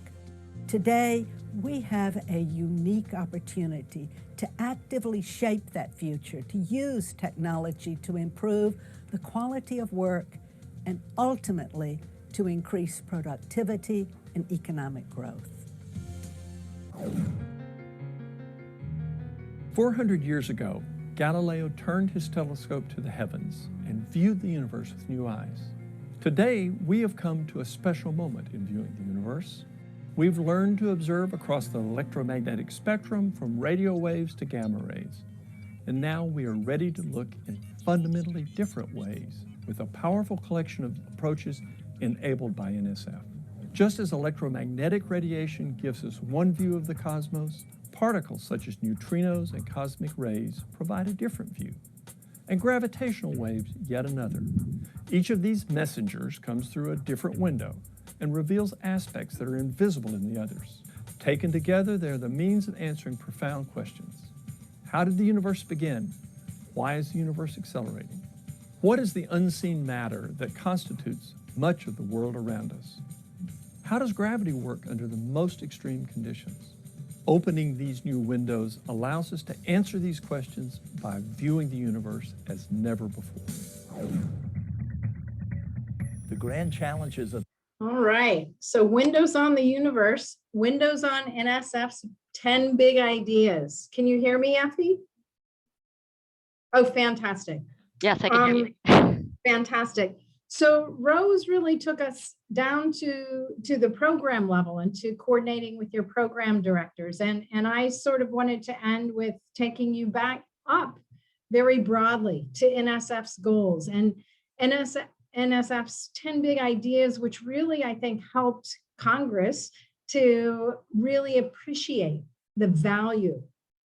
Today, we have a unique opportunity to actively shape that future, to use technology to improve the quality of work and ultimately to increase productivity and economic growth. 400 years ago, Galileo turned his telescope to the heavens and viewed the universe with new eyes. Today, we have come to a special moment in viewing the universe. We've learned to observe across the electromagnetic spectrum from radio waves to gamma rays. And now we are ready to look in fundamentally different ways with a powerful collection of approaches enabled by NSF. Just as electromagnetic radiation gives us one view of the cosmos, particles such as neutrinos and cosmic rays provide a different view, and gravitational waves yet another. Each of these messengers comes through a different window and reveals aspects that are invisible in the others. Taken together, they're the means of answering profound questions. How did the universe begin? Why is the universe accelerating? What is the unseen matter that constitutes much of the world around us? How does gravity work under the most extreme conditions? Opening these new windows allows us to answer these questions by viewing the universe as never before. The grand challenges of All right, so windows on the universe, windows on NSF's 10 big ideas. Can you hear me, Effie? Oh, fantastic. Yes, I can hear you. Fantastic. So Rose really took us down to the program level and to coordinating with your program directors. And I sort of wanted to end with taking you back up very broadly to NSF's goals. And NSF's 10 big ideas, which really, I think, helped Congress to really appreciate the value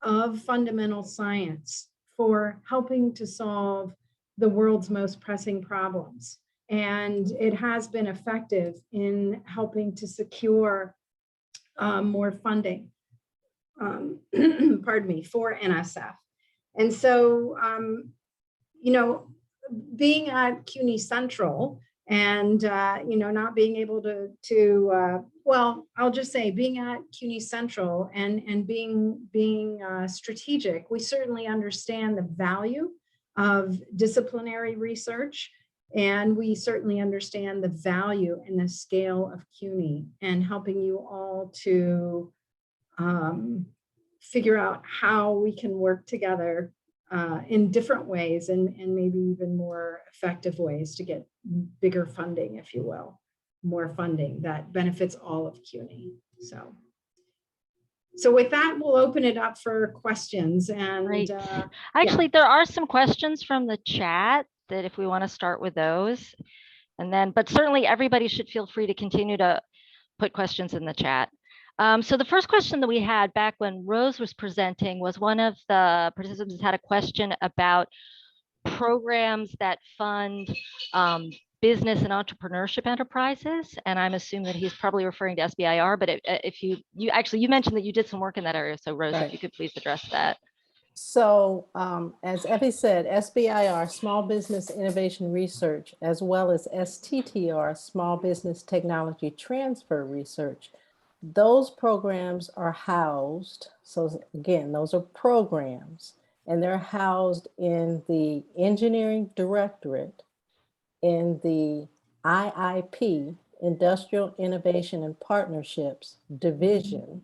of fundamental science for helping to solve the world's most pressing problems. And it has been effective in helping to secure more funding, pardon me, for NSF. And so, you know, being at CUNY Central and, you know, not being able to well, I'll just say being at CUNY Central and being strategic, we certainly understand the value of disciplinary research. And we certainly understand the value and the scale of CUNY and helping you all to figure out how we can work together in different ways and maybe even more effective ways to get bigger funding, if you will, more funding that benefits all of CUNY. So with that, we'll open it up for questions. And Great. Actually, there are some questions from the chat that if we want to start with those, and then, but certainly everybody should feel free to continue to put questions in the chat. So the first question that we had back when Rose was presenting was one of the participants had a question about programs that fund business and entrepreneurship enterprises. And I'm assuming that he's probably referring to SBIR, but if you mentioned that you did some work in that area. So Rose, Right. if you could please address that. So as Effie said, SBIR, Small Business Innovation Research, as well as STTR, Small Business Technology Transfer Research, those programs are housed. So again, those are programs, and they're housed in the Engineering Directorate, in the IIP, Industrial Innovation and Partnerships Division,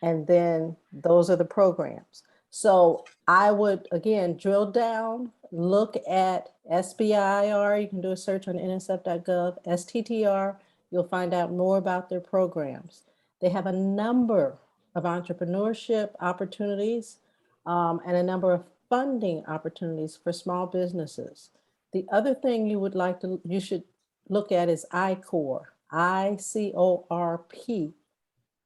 and then those are the programs. So I would, again, drill down, look at SBIR. You can do a search on nsf.gov, STTR. You'll find out more about their programs. They have a number of entrepreneurship opportunities and a number of funding opportunities for small businesses. The other thing you should look at is ICORP, ICORP.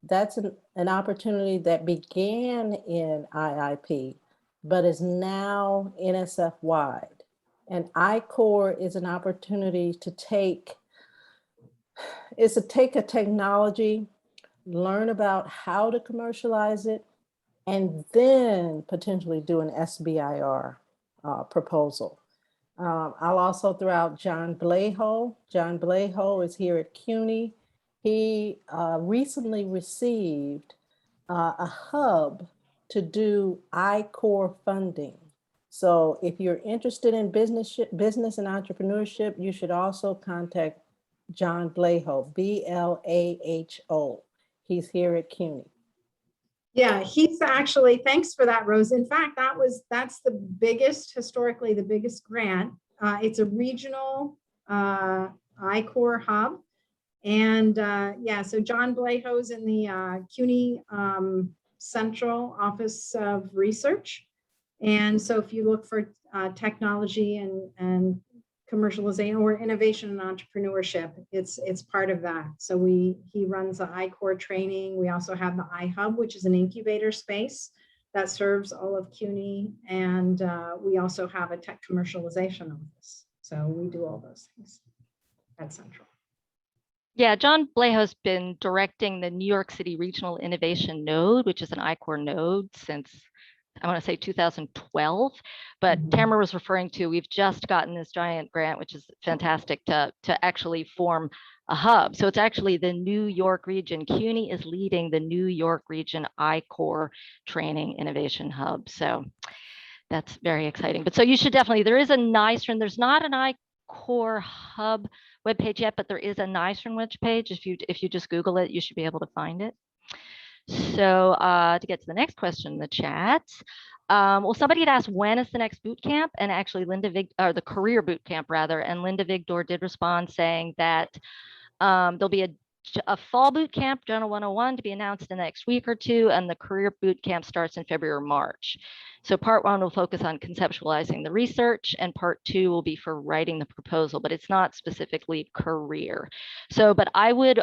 That's an opportunity that began in IIP, but is now NSF wide. And ICORP is an opportunity to take a technology, learn about how to commercialize it, and then potentially do an SBIR proposal. I'll also throw out John Blejo. John Blejo is here at CUNY. He recently received a hub to do ICORP funding. So if you're interested in business and entrepreneurship, you should also contact John Blejo, Blaho. He's here at CUNY. Yeah, he's actually, thanks for that, Rose. In fact, that's historically the biggest grant. It's a regional ICORP hub. And yeah, so John Blejo's in the CUNY Central Office of Research. And so if you look for technology and commercialization or innovation and entrepreneurship, it's part of that. So he runs the ICORP training. We also have the iHub, which is an incubator space that serves all of CUNY. And we also have a tech commercialization office. So we do all those things at Central. Yeah, John Blejo's been directing the New York City Regional Innovation Node, which is an ICORP node since, I want to say 2012, but Tamara was referring to, we've just gotten this giant grant, which is fantastic to actually form a hub. So it's actually the New York region. CUNY is leading the New York region ICORP training innovation hub. So that's very exciting. But so you should definitely, there is a NYSERN, there's not an ICORP hub webpage yet, but there is a NYSERN webpage. If you just Google it, you should be able to find it. So to get to the next question in the chat, well, somebody had asked when is the next boot camp, and actually the career boot camp rather, and Linda Vigdor did respond saying that there'll be a fall boot camp, General 101, to be announced in the next week or two, and the career boot camp starts in February or March. So part 1 will focus on conceptualizing the research, and part 2 will be for writing the proposal, but it's not specifically career. So, but I would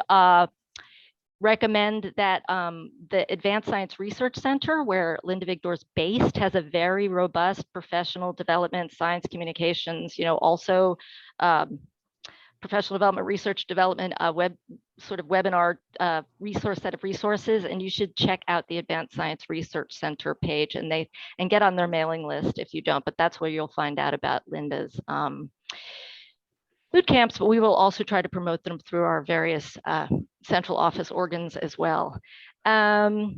recommend that the Advanced Science Research Center, where Linda Vigdor's based, has a very robust professional development, science communications, also professional development, research development, webinar resource set of resources, and you should check out the Advanced Science Research Center page and get on their mailing list if you don't, but that's where you'll find out about Linda's boot camps, but we will also try to promote them through our various central office organs as well. So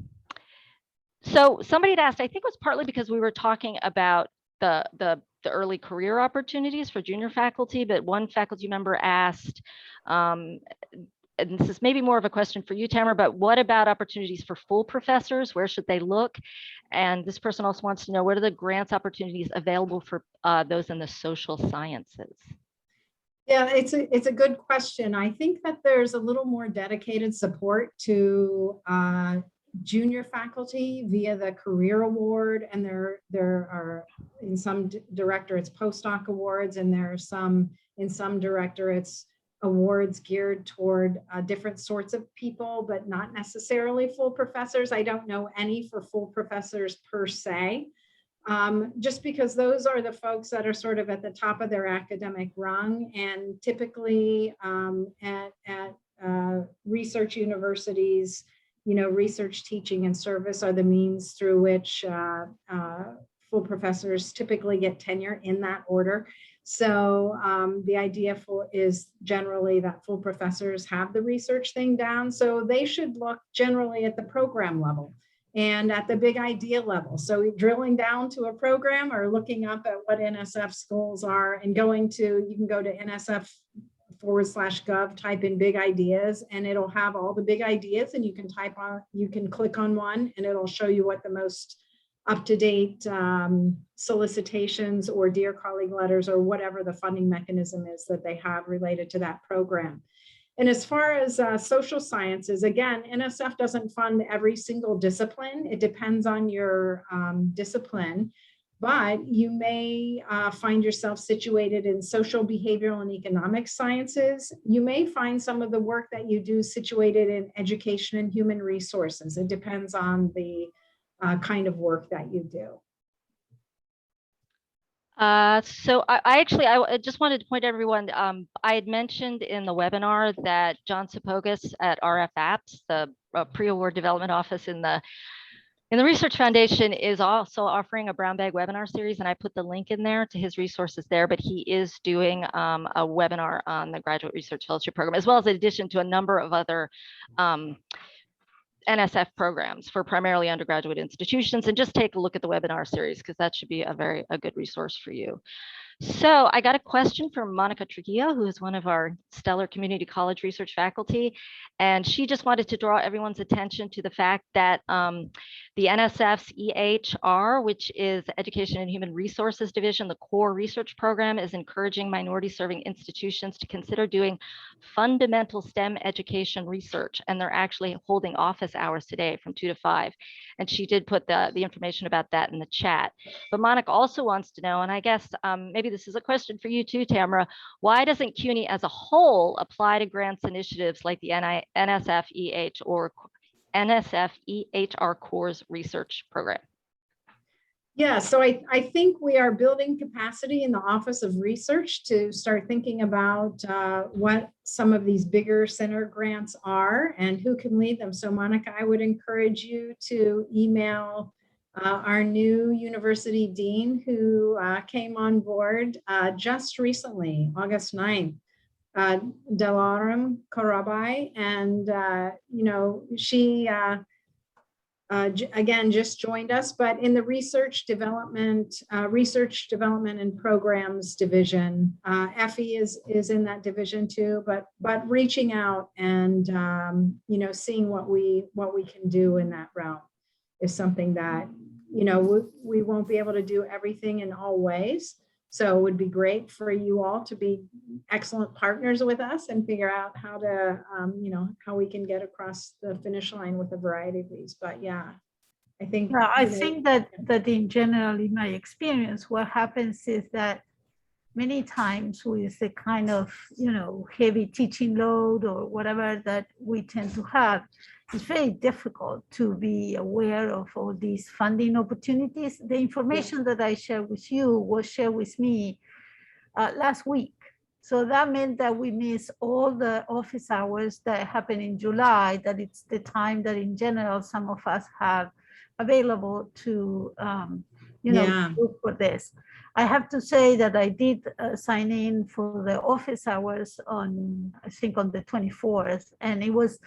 somebody had asked, I think it was partly because we were talking about the early career opportunities for junior faculty, but one faculty member asked, and this is maybe more of a question for you, Tamara, but what about opportunities for full professors? Where should they look? And this person also wants to know, what are the grants opportunities available for those in the social sciences? Yeah, it's a good question. I think that there's a little more dedicated support to junior faculty via the Career Award, and there are in some directorates postdoc awards, and there are in some directorates awards geared toward different sorts of people, but not necessarily full professors. I don't know any for full professors per se. Just because those are the folks that are sort of at the top of their academic rung, and typically at research universities, research, teaching, and service are the means through which full professors typically get tenure in that order. So the idea is generally that full professors have the research thing down, so they should look generally at the program level and at the big idea level. So drilling down to a program or looking up at what NSF's goals are, and you can go to Nsf/Gov, type in big ideas, and it'll have all the big ideas, and you can click on one and it'll show you what the most up-to-date solicitations or dear colleague letters or whatever the funding mechanism is that they have related to that program. And as far as social sciences, again, NSF doesn't fund every single discipline. It depends on your discipline, but you may find yourself situated in social, behavioral, and economic sciences. You may find some of the work that you do situated in education and human resources. It depends on the kind of work that you do. So I just wanted to point everyone, I had mentioned in the webinar that John Sapogas at RF Apps, the pre-award development office in the Research Foundation, is also offering a brown bag webinar series, and I put the link in there to his resources there, but he is doing a webinar on the Graduate Research Fellowship Program, as well as in addition to a number of other NSF programs for primarily undergraduate institutions. And just take a look at the webinar series, because that should be a good resource for you. So I got a question from Monica Trujillo, who is one of our stellar community college research faculty. And she just wanted to draw everyone's attention to the fact that the NSF's EHR, which is Education and Human Resources Division, the core research program, is encouraging minority serving institutions to consider doing fundamental STEM education research. And they're actually holding office hours today from 2 to 5. And she did put the information about that in the chat. But Monica also wants to know, and I guess maybe this is a question for you too, Tamara, why doesn't CUNY as a whole apply to grants initiatives like the NSF EHR Core's research program? Yeah, so I think we are building capacity in the Office of Research to start thinking about what some of these bigger center grants are and who can lead them. So Monica, I would encourage you to email our new university dean who came on board just recently, August 9th, Delaram Karabai, and she again just joined us, but in the research development and programs division. Effie is in that division too, but reaching out and seeing what we can do in that realm is something that we won't be able to do everything in all ways, So it would be great for you all to be excellent partners with us and figure out how to, how we can get across the finish line with a variety of these. But yeah, I think. Yeah, I think that in general, in my experience, what happens is that many times with the kind of, heavy teaching load or whatever that we tend to have, it's very difficult to be aware of all these funding opportunities. The information that I shared with you was shared with me last week. So that meant that we missed all the office hours that happened in July, that it's the time that in general, some of us have available to, look for this. I have to say that I did sign in for the office hours on, I think on the 24th, and it was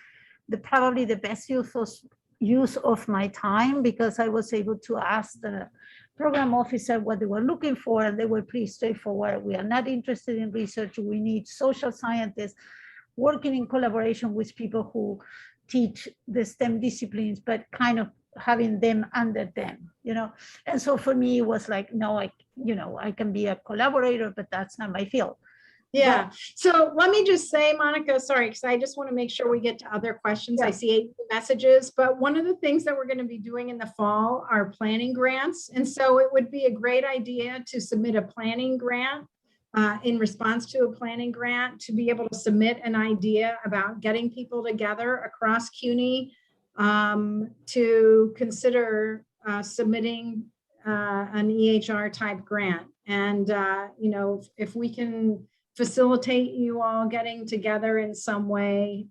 probably the best use of my time, because I was able to ask the program officer what they were looking for, and they were pretty straightforward. We are not interested in research. We need social scientists working in collaboration with people who teach the STEM disciplines, but kind of having them under them, And so for me, it was like, no, I can be a collaborator, but that's not my field. Yeah. So let me just say, Monica, sorry, because I just want to make sure we get to other questions. Yeah. I see 8 messages, but one of the things that we're going to be doing in the fall are planning grants. And so it would be a great idea to submit a planning grant in response to a planning grant, to be able to submit an idea about getting people together across CUNY to consider submitting an EHR type grant. And, if we can facilitate you all getting together in some way,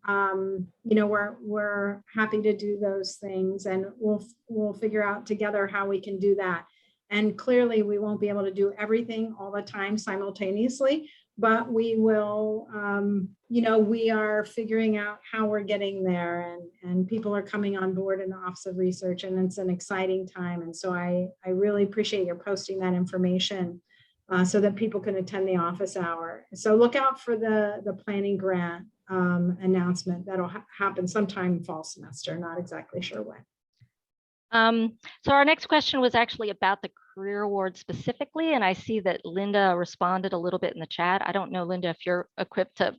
we're happy to do those things, and we'll figure out together how we can do that. And clearly we won't be able to do everything all the time simultaneously, but we will, we are figuring out how we're getting there, and people are coming on board in the Office of Research, and it's an exciting time. And so I really appreciate your posting that information so that people can attend the office hour. So look out for the planning grant announcement. That'll happen sometime fall semester, not exactly sure when. So our next question was actually about the career award specifically, and I see that Linda responded a little bit in the chat. I don't know, Linda, if you're equipped to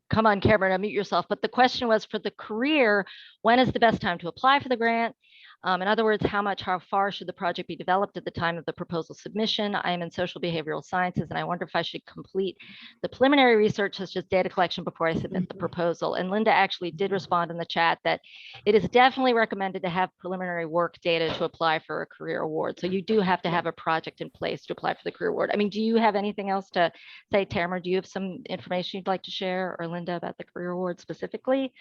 come on camera and unmute yourself, but the question was, for the career, when is the best time to apply for the grant? In other words, how far should the project be developed at the time of the proposal submission? I am in social behavioral sciences, and I wonder if I should complete the preliminary research, such as data collection, before I submit the proposal. And Linda actually did respond in the chat that it is definitely recommended to have preliminary work data to apply for a career award. So you do have to have a project in place to apply for the career award. I mean, do you have anything else to say, Tamara? Do you have some information you'd like to share, or Linda, about the career award specifically?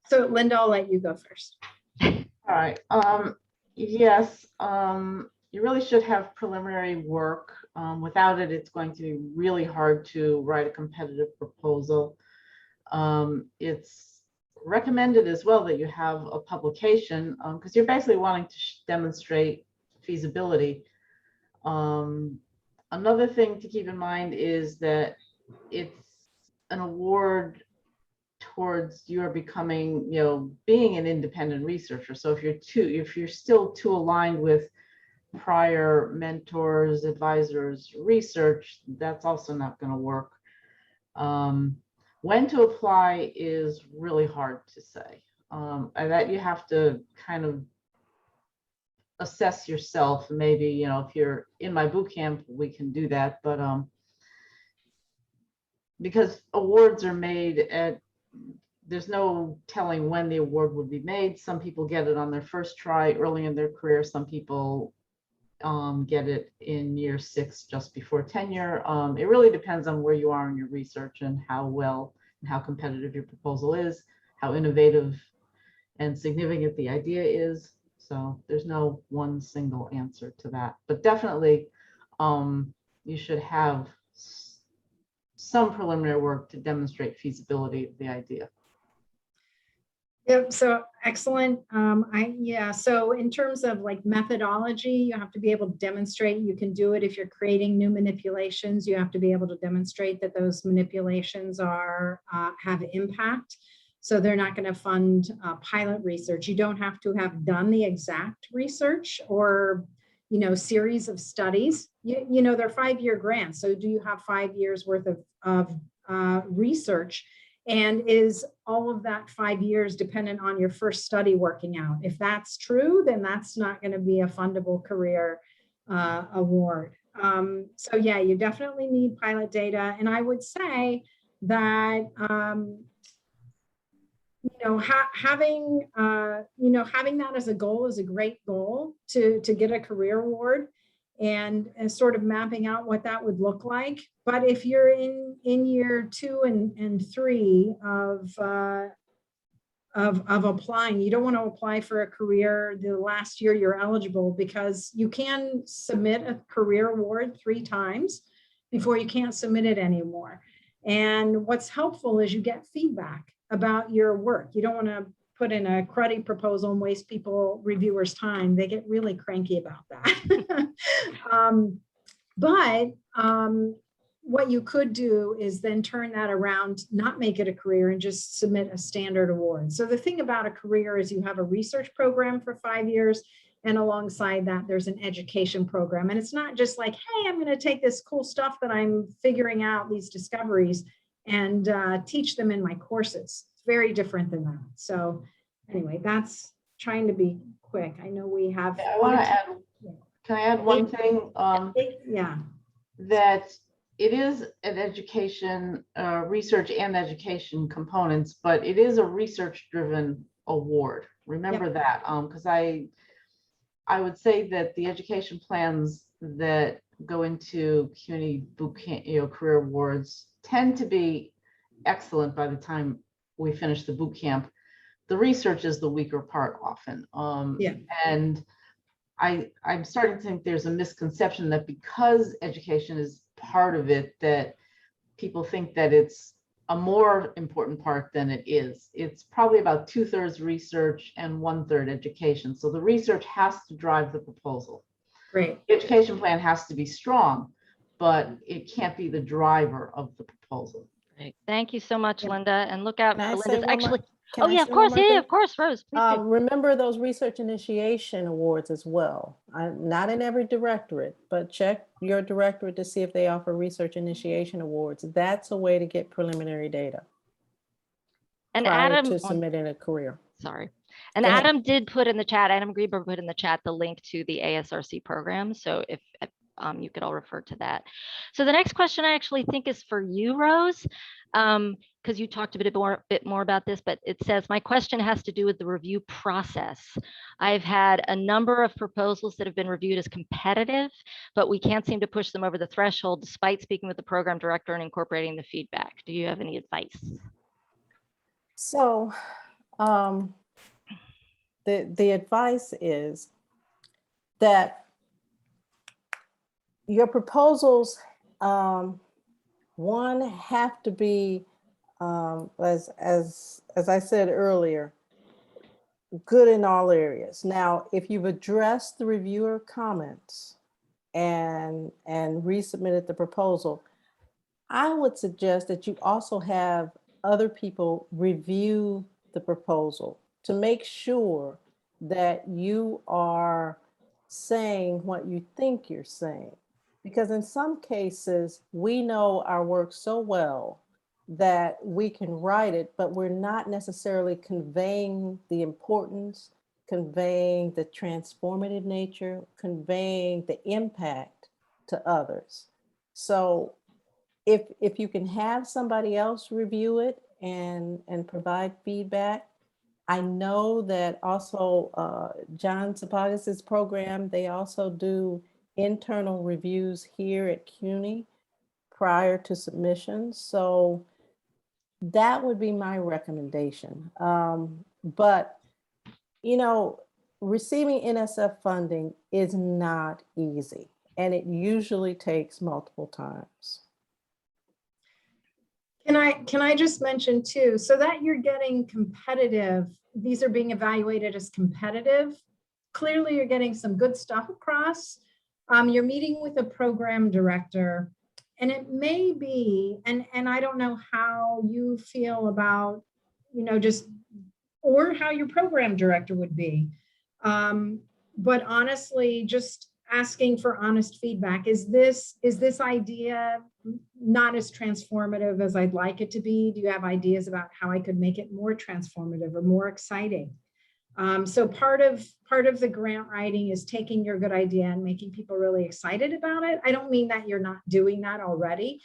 So Linda, I'll let you go first. All right. Yes, you really should have preliminary work. Without it, it's going to be really hard to write a competitive proposal. It's recommended as well that you have a publication, because you're basically wanting to demonstrate feasibility. Another thing to keep in mind is that it's an award towards your becoming, being an independent researcher. So if you're still too aligned with prior mentors, advisors, research, that's also not going to work. When to apply is really hard to say. And that you have to kind of assess yourself. Maybe, if you're in my boot camp, we can do that. But because awards are made there's no telling when the award will be made. Some people get it on their first try early in their career. Some people get it in year 6, just before tenure. It really depends on where you are in your research and how well and how competitive your proposal is, how innovative and significant the idea is. So there's no one single answer to that, but definitely you should have some preliminary work to demonstrate feasibility of the idea. Yep, so excellent. So in terms of like methodology, you have to be able to demonstrate you can do it. If you're creating new manipulations, you have to be able to demonstrate that those manipulations are have impact. So they're not going to fund pilot research. You don't have to have done the exact research or series of studies. They're 5-year grants. So do you have 5 years worth of research? And is all of that 5 years dependent on your first study working out? If that's true, then that's not going to be a fundable career award. So yeah, you definitely need pilot data. And I would say that, having that as a goal is a great goal to get a career award, and sort of mapping out what that would look like. But if you're in year 2 and 3 of applying, you don't want to apply for a career the last year you're eligible, because you can submit a career award 3 times before you can't submit it anymore. And what's helpful is you get feedback about your work. You don't want to put in a cruddy proposal and waste reviewers' time. They get really cranky about that. But what you could do is then turn that around, not make it a career, and just submit a standard award. So the thing about a career is you have a research program for 5 years, and alongside that, there's an education program. And it's not just like, hey, I'm going to take this cool stuff that I'm figuring out, these discoveries, and teach them in my courses. It's very different than that. So anyway, that's trying to be quick. I know we have. I want to add, can I add one thing? Yeah. That it is an education, research and education components, but it is a research-driven award. Remember that, because I would say that the education plans that go into CUNY boot camp, career awards tend to be excellent by the time we finish the boot camp. The research is the weaker part often. And I'm starting to think there's a misconception that because education is part of it, that people think that it's a more important part than it is. It's probably about 2/3 research and 1/3 education. So the research has to drive the proposal. Great. The education plan has to be strong, but it can't be the driver of the proposal. Great. Thank you so much, Linda. And look out for Linda's actually. Can I Yeah, say of one course. more Yeah, thing? of course, Rose. Please do. Remember those research initiation awards as well. Not in every directorate, but check your directorate to see if they offer research initiation awards. That's a way to get preliminary data. And prior Adam, to submitting a career. Sorry. And Go ahead. Adam did put in the chat, Adam Grieber put in the chat the link to the ASRC program. So if you could all refer to that. So the next question I actually think is for you, Rose, because you talked a bit more about this, but it says, my question has to do with the review process. I've had a number of proposals that have been reviewed as competitive, but we can't seem to push them over the threshold despite speaking with the program director and incorporating the feedback. Do you have any advice? So the advice is that your proposals, one, have to be, as I said earlier, good in all areas. Now, if you've addressed the reviewer comments and resubmitted the proposal, I would suggest that you also have other people review the proposal to make sure that you are saying what you think you're saying. Because in some cases, we know our work so well that we can write it, but we're not necessarily conveying the importance, conveying the transformative nature, conveying the impact to others. So if you can have somebody else review it and provide feedback. I know that also John Sapagas' program, they also do internal reviews here at CUNY prior to submissions. So that would be my recommendation. But, you know, receiving NSF funding is not easy, and it usually takes multiple times. Can I just mention too, so that you're getting competitive, these are being evaluated as competitive. Clearly you're getting some good stuff across. You're meeting with a program director, and it may be, and I don't know how you feel about, you know, just, or how your program director would be. But honestly, just asking for honest feedback. Is this idea not as transformative as I'd like it to be? Do you have ideas about how I could make it more transformative or more exciting? So part of the grant writing is taking your good idea and making people really excited about it. I don't mean that you're not doing that already.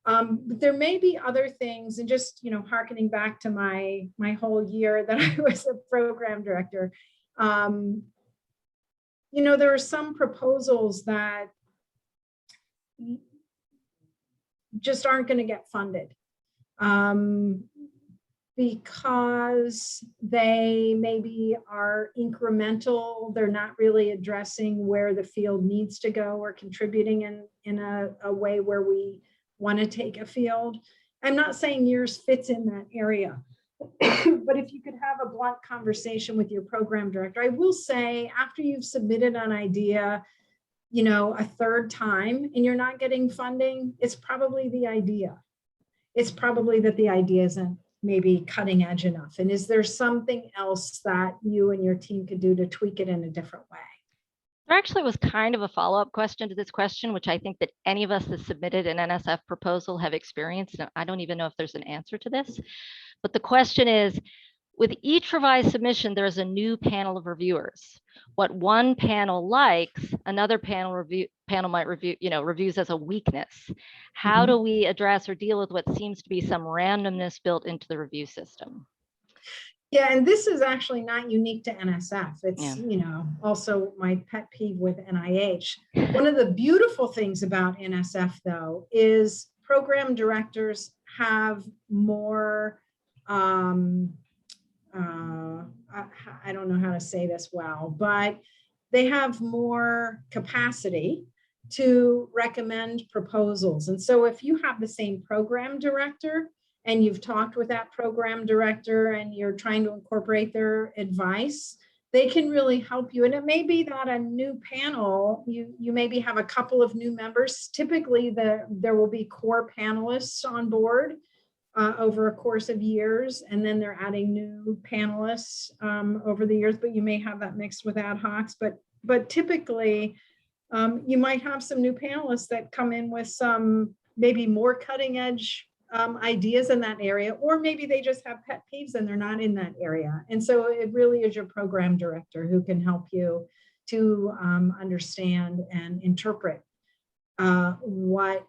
But there may be other things, and just, you know, hearkening back to my whole year that I was a program director, you know, there are some proposals that just aren't going to get funded because they maybe are incremental. They're not really addressing where the field needs to go or contributing in a way where we want to take a field. I'm not saying yours fits in that area, but if you could have a blunt conversation with your program director, I will say after you've submitted an idea, you know, a third time and you're not getting funding, it's probably the idea. It's probably that the idea isn't maybe cutting edge enough. And is there something else that you and your team could do to tweak it in a different way? There actually was kind of a follow-up question to this question, which I think that any of us that submitted an NSF proposal have experienced. And I don't even know if there's an answer to this, but the question is, with each revised submission, there's a new panel of reviewers. What one panel likes, another panel might review, you know, reviews as a weakness. How do we address or deal with what seems to be some randomness built into the review system? Yeah, and this is actually not unique to NSF. It's, you know, also my pet peeve with NIH. One of the beautiful things about NSF, though, is program directors have more, I don't know how to say this well, but they have more capacity to recommend proposals. And so if you have the same program director and you've talked with that program director and you're trying to incorporate their advice, they can really help you. And it may be that a new panel, you maybe have a couple of new members. Typically, there will be core panelists on board over a course of years, and then they're adding new panelists over the years, but you may have that mixed with ad hocs. But typically, you might have some new panelists that come in with some maybe more cutting edge ideas in that area, or maybe they just have pet peeves and they're not in that area. And so it really is your program director who can help you to understand and interpret what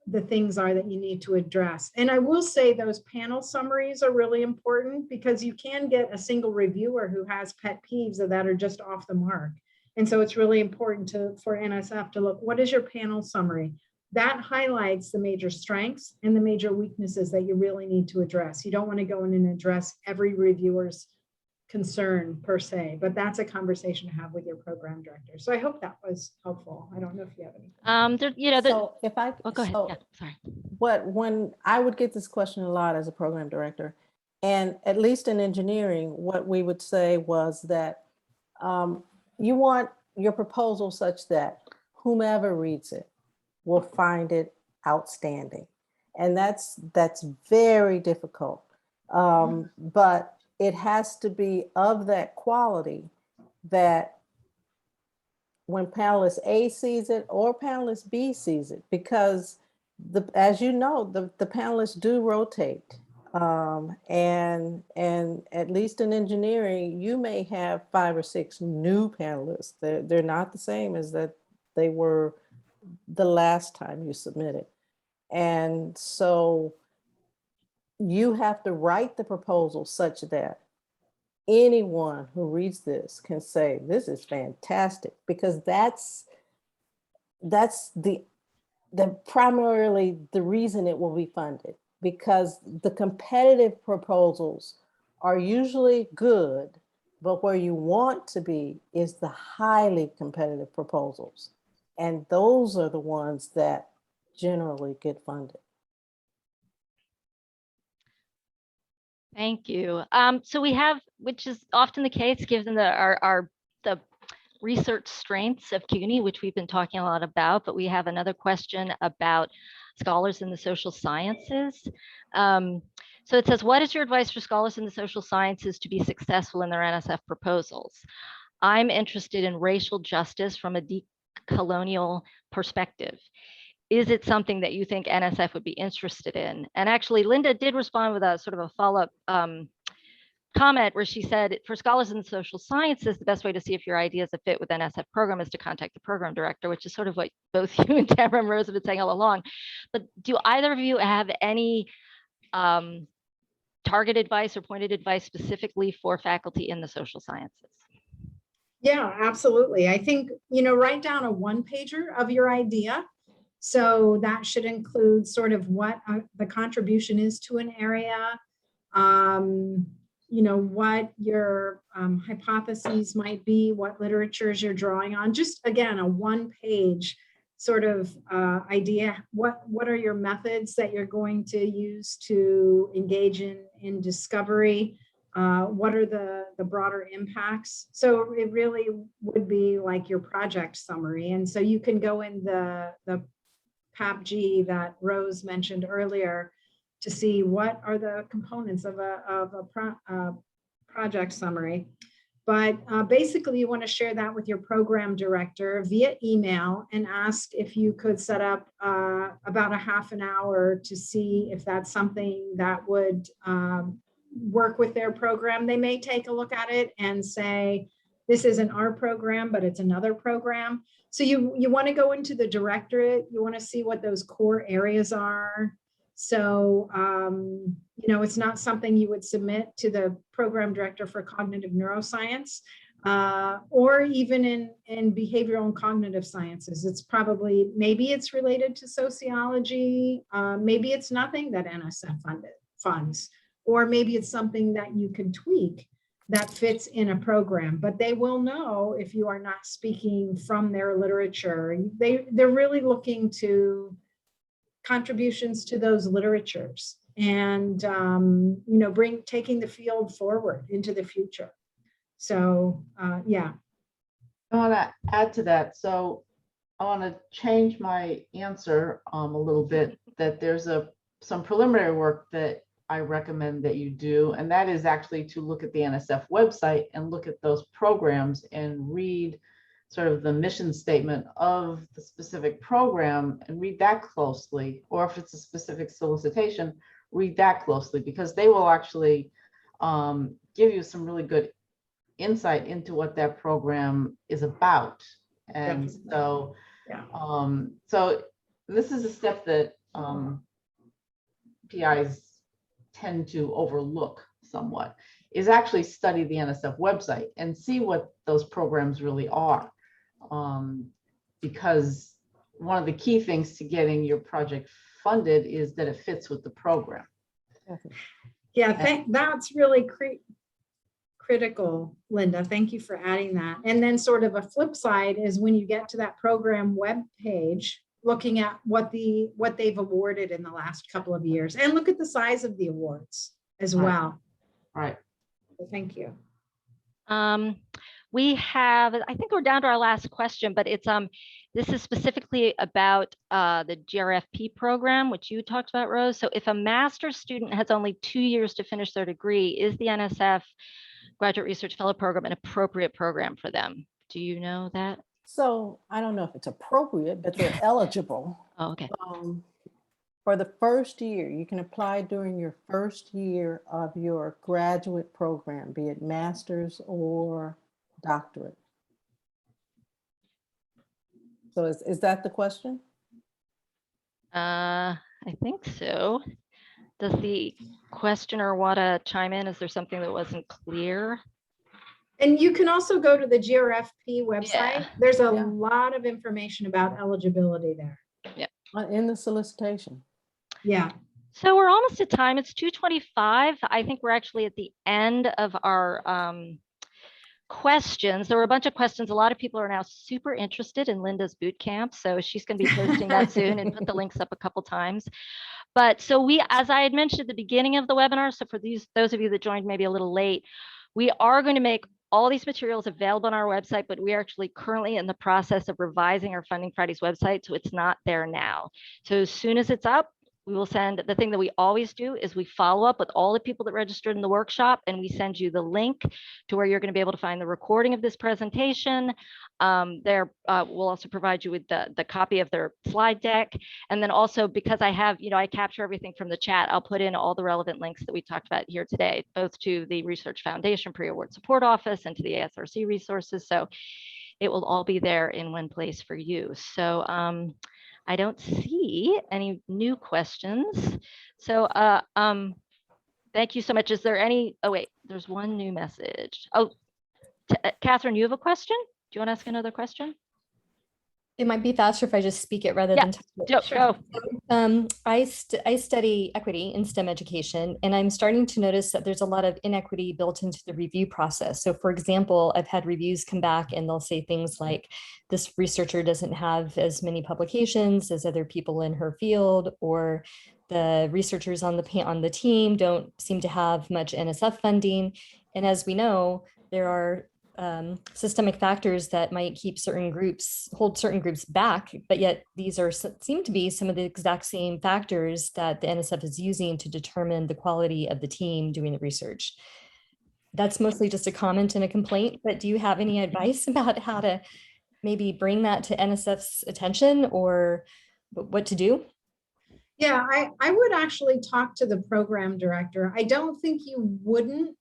the things are that you need to address. And I will say those panel summaries are really important because you can get a single reviewer who has pet peeves that are just off the mark. And so it's really important for NSF to look, what is your panel summary? That highlights the major strengths and the major weaknesses that you really need to address. You don't want to go in and address every reviewer's concern per se, but that's a conversation to have with your program director. So I hope that was helpful. I don't know if you have any. So if I, go ahead. So yeah, sorry. When I would get this question a lot as a program director, and at least in engineering, what we would say was that you want your proposal such that whomever reads it will find it outstanding. And that's very difficult. But it has to be of that quality that when panelist A sees it or panelist B sees it, because as you know, the panelists do rotate. And at least in engineering, you may have 5 or 6 new panelists. They're not the same as that they were the last time you submitted. And so you have to write the proposal such that anyone who reads this can say, this is fantastic, because that's the primarily the reason it will be funded, because the competitive proposals are usually good, but where you want to be is the highly competitive proposals. And those are the ones that generally get funded. Thank you. So we have, which is often the case, given the research strengths of CUNY, which we've been talking a lot about, but we have another question about scholars in the social sciences. So it says, what is your advice for scholars in the social sciences to be successful in their NSF proposals? I'm interested in racial justice from a colonial perspective. Is it something that you think NSF would be interested in? And actually, Linda did respond with a sort of a follow-up comment where she said, for scholars in the social sciences, the best way to see if your idea is a fit with NSF program is to contact the program director, which is sort of what both you and Tamara and Rose have been saying all along. But do either of you have any target advice or pointed advice specifically for faculty in the social sciences? Yeah, absolutely. I think, write down a one-pager of your idea. So that should include sort of what the contribution is to an area, what your hypotheses might be, what literatures you're drawing on. Just again, a one-page sort of idea. What are your methods that you're going to use to engage in discovery? What are the broader impacts? So it really would be like your project summary. And so you can go in the PAPG that Rose mentioned earlier to see what are the components of a project summary. But basically, you want to share that with your program director via email and ask if you could set up about a half an hour to see if that's something that would work with their program. They may take a look at it and say, this isn't our program, but it's another program. So you want to go into the directorate, you want to see what those core areas are. So, it's not something you would submit to the program director for cognitive neuroscience or even in behavioral and cognitive sciences. It's probably, maybe it's related to sociology, maybe it's nothing that NSF funds, or maybe it's something that you can tweak that fits in a program, but they will know if you are not speaking from their literature. They're really looking to contributions to those literatures and taking the field forward into the future. So yeah. I want to add to that. So I want to change my answer a little bit, that there's some preliminary work that I recommend that you do, and that is actually to look at the NSF website and look at those programs and read sort of the mission statement of the specific program and read that closely, or if it's a specific solicitation, read that closely, because they will actually give you some really good insight into what that program is about. And Definitely. so, yeah. So this is a step that PIs tend to overlook somewhat, is actually study the NSF website and see what those programs really are. Because one of the key things to getting your project funded is that it fits with the program. Yeah, that's really critical, Linda. Thank you for adding that. And then sort of a flip side is when you get to that program web page, looking at what they've awarded in the last couple of years, and look at the size of the awards as well. Right. So thank you. We have, I think we're down to our last question, but it's this is specifically about the GRFP program, which you talked about, Rose. So if a master's student has only 2 years to finish their degree, is the NSF Graduate Research Fellow Program an appropriate program for them? Do you know that? So I don't know if it's appropriate, but they're eligible. Oh, okay. For the first year, you can apply during your first year of your graduate program, be it master's or doctorate. So is that the question? I think so. Does the questioner want to chime in? Is there something that wasn't clear? And you can also go to the GRFP website. Yeah. There's a lot of information about eligibility there. Yeah. In the solicitation. Yeah. So we're almost at time. It's 2:25. I think we're actually at the end of our questions. There were a bunch of questions. A lot of people are now super interested in Linda's boot camp. So she's going to be posting that soon and put the links up a couple times. But so we, as I had mentioned at the beginning of the webinar, so for those of you that joined maybe a little late, we are going to make all these materials available on our website, but we are actually currently in the process of revising our Funding Fridays website, so it's not there now. So as soon as it's up, we will send, the thing that we always do is we follow up with all the people that registered in the workshop, and we send you the link to where you're going to be able to find the recording of this presentation. We'll also provide you with the copy of their slide deck. And then also, because I have, I capture everything from the chat, I'll put in all the relevant links that we talked about here today, both to the Research Foundation Pre-Award Support Office and to the ASRC resources. So it will all be there in one place for you. So I don't see any new questions. So thank you so much. Is there any, oh wait, there's one new message. Oh, Catherine, you have a question? Do you want to ask another question? It might be faster if I just speak it rather than type it. Sure. I study equity in STEM education, and I'm starting to notice that there's a lot of inequity built into the review process. So for example, I've had reviews come back and they'll say things like, this researcher doesn't have as many publications as other people in her field, or the researchers on the team don't seem to have much NSF funding. And as we know, there are systemic factors that might hold certain groups back, but yet these seem to be some of the exact same factors that the NSF is using to determine the quality of the team doing the research. That's mostly just a comment and a complaint, but do you have any advice about how to maybe bring that to NSF's attention, or what to do? Yeah, I would actually talk to the program director. I don't think you wouldn't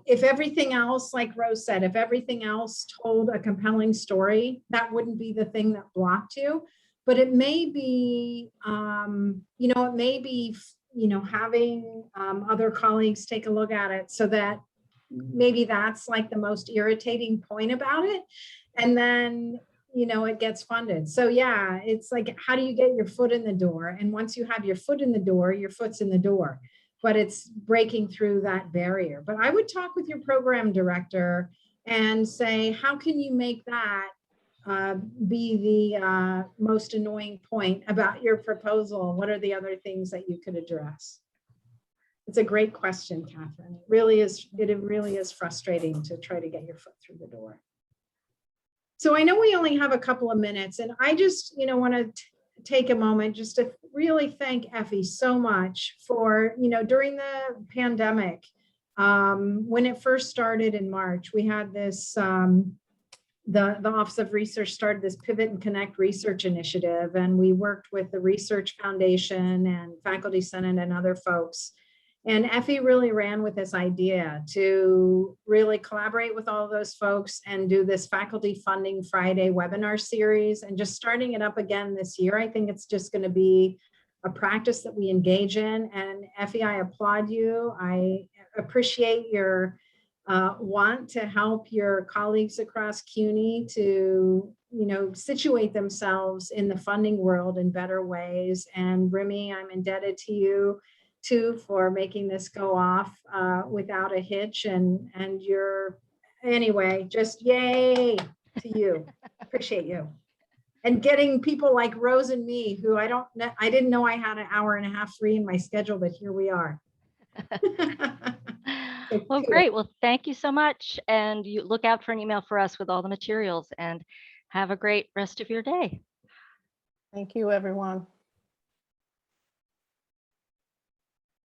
if everything else, like Rose said, if everything else told a compelling story, that wouldn't be the thing that blocked you. But it may be, having other colleagues take a look at it, so that maybe that's like the most irritating point about it. And then, it gets funded. So yeah, it's like, how do you get your foot in the door? And once you have your foot in the door, your foot's in the door. But it's breaking through that barrier. But I would talk with your program director and say, how can you make that be the most annoying point about your proposal? What are the other things that you could address? It's a great question, Catherine. It really is frustrating to try to get your foot through the door. So I know we only have a couple of minutes, and I just want to take a moment just to really thank Effie so much for, during the pandemic, when it first started in March, we had this, the Office of Research started this Pivot and Connect research initiative, and we worked with the Research Foundation and Faculty Senate and other folks. And Effie really ran with this idea to really collaborate with all of those folks and do this Faculty Funding Friday webinar series, and just starting it up again this year. I think it's just going to be a practice that we engage in. And Effie, I applaud you. I appreciate your want to help your colleagues across CUNY to, situate themselves in the funding world in better ways. And Remy, I'm indebted to you too for making this go off without a hitch, and anyway, just yay to you. Appreciate you. And getting people like Rose and me, who I didn't know I had an hour and a half free in my schedule, but here we are. Well, great. Well, thank you so much. And you look out for an email for us with all the materials, and have a great rest of your day. Thank you, everyone.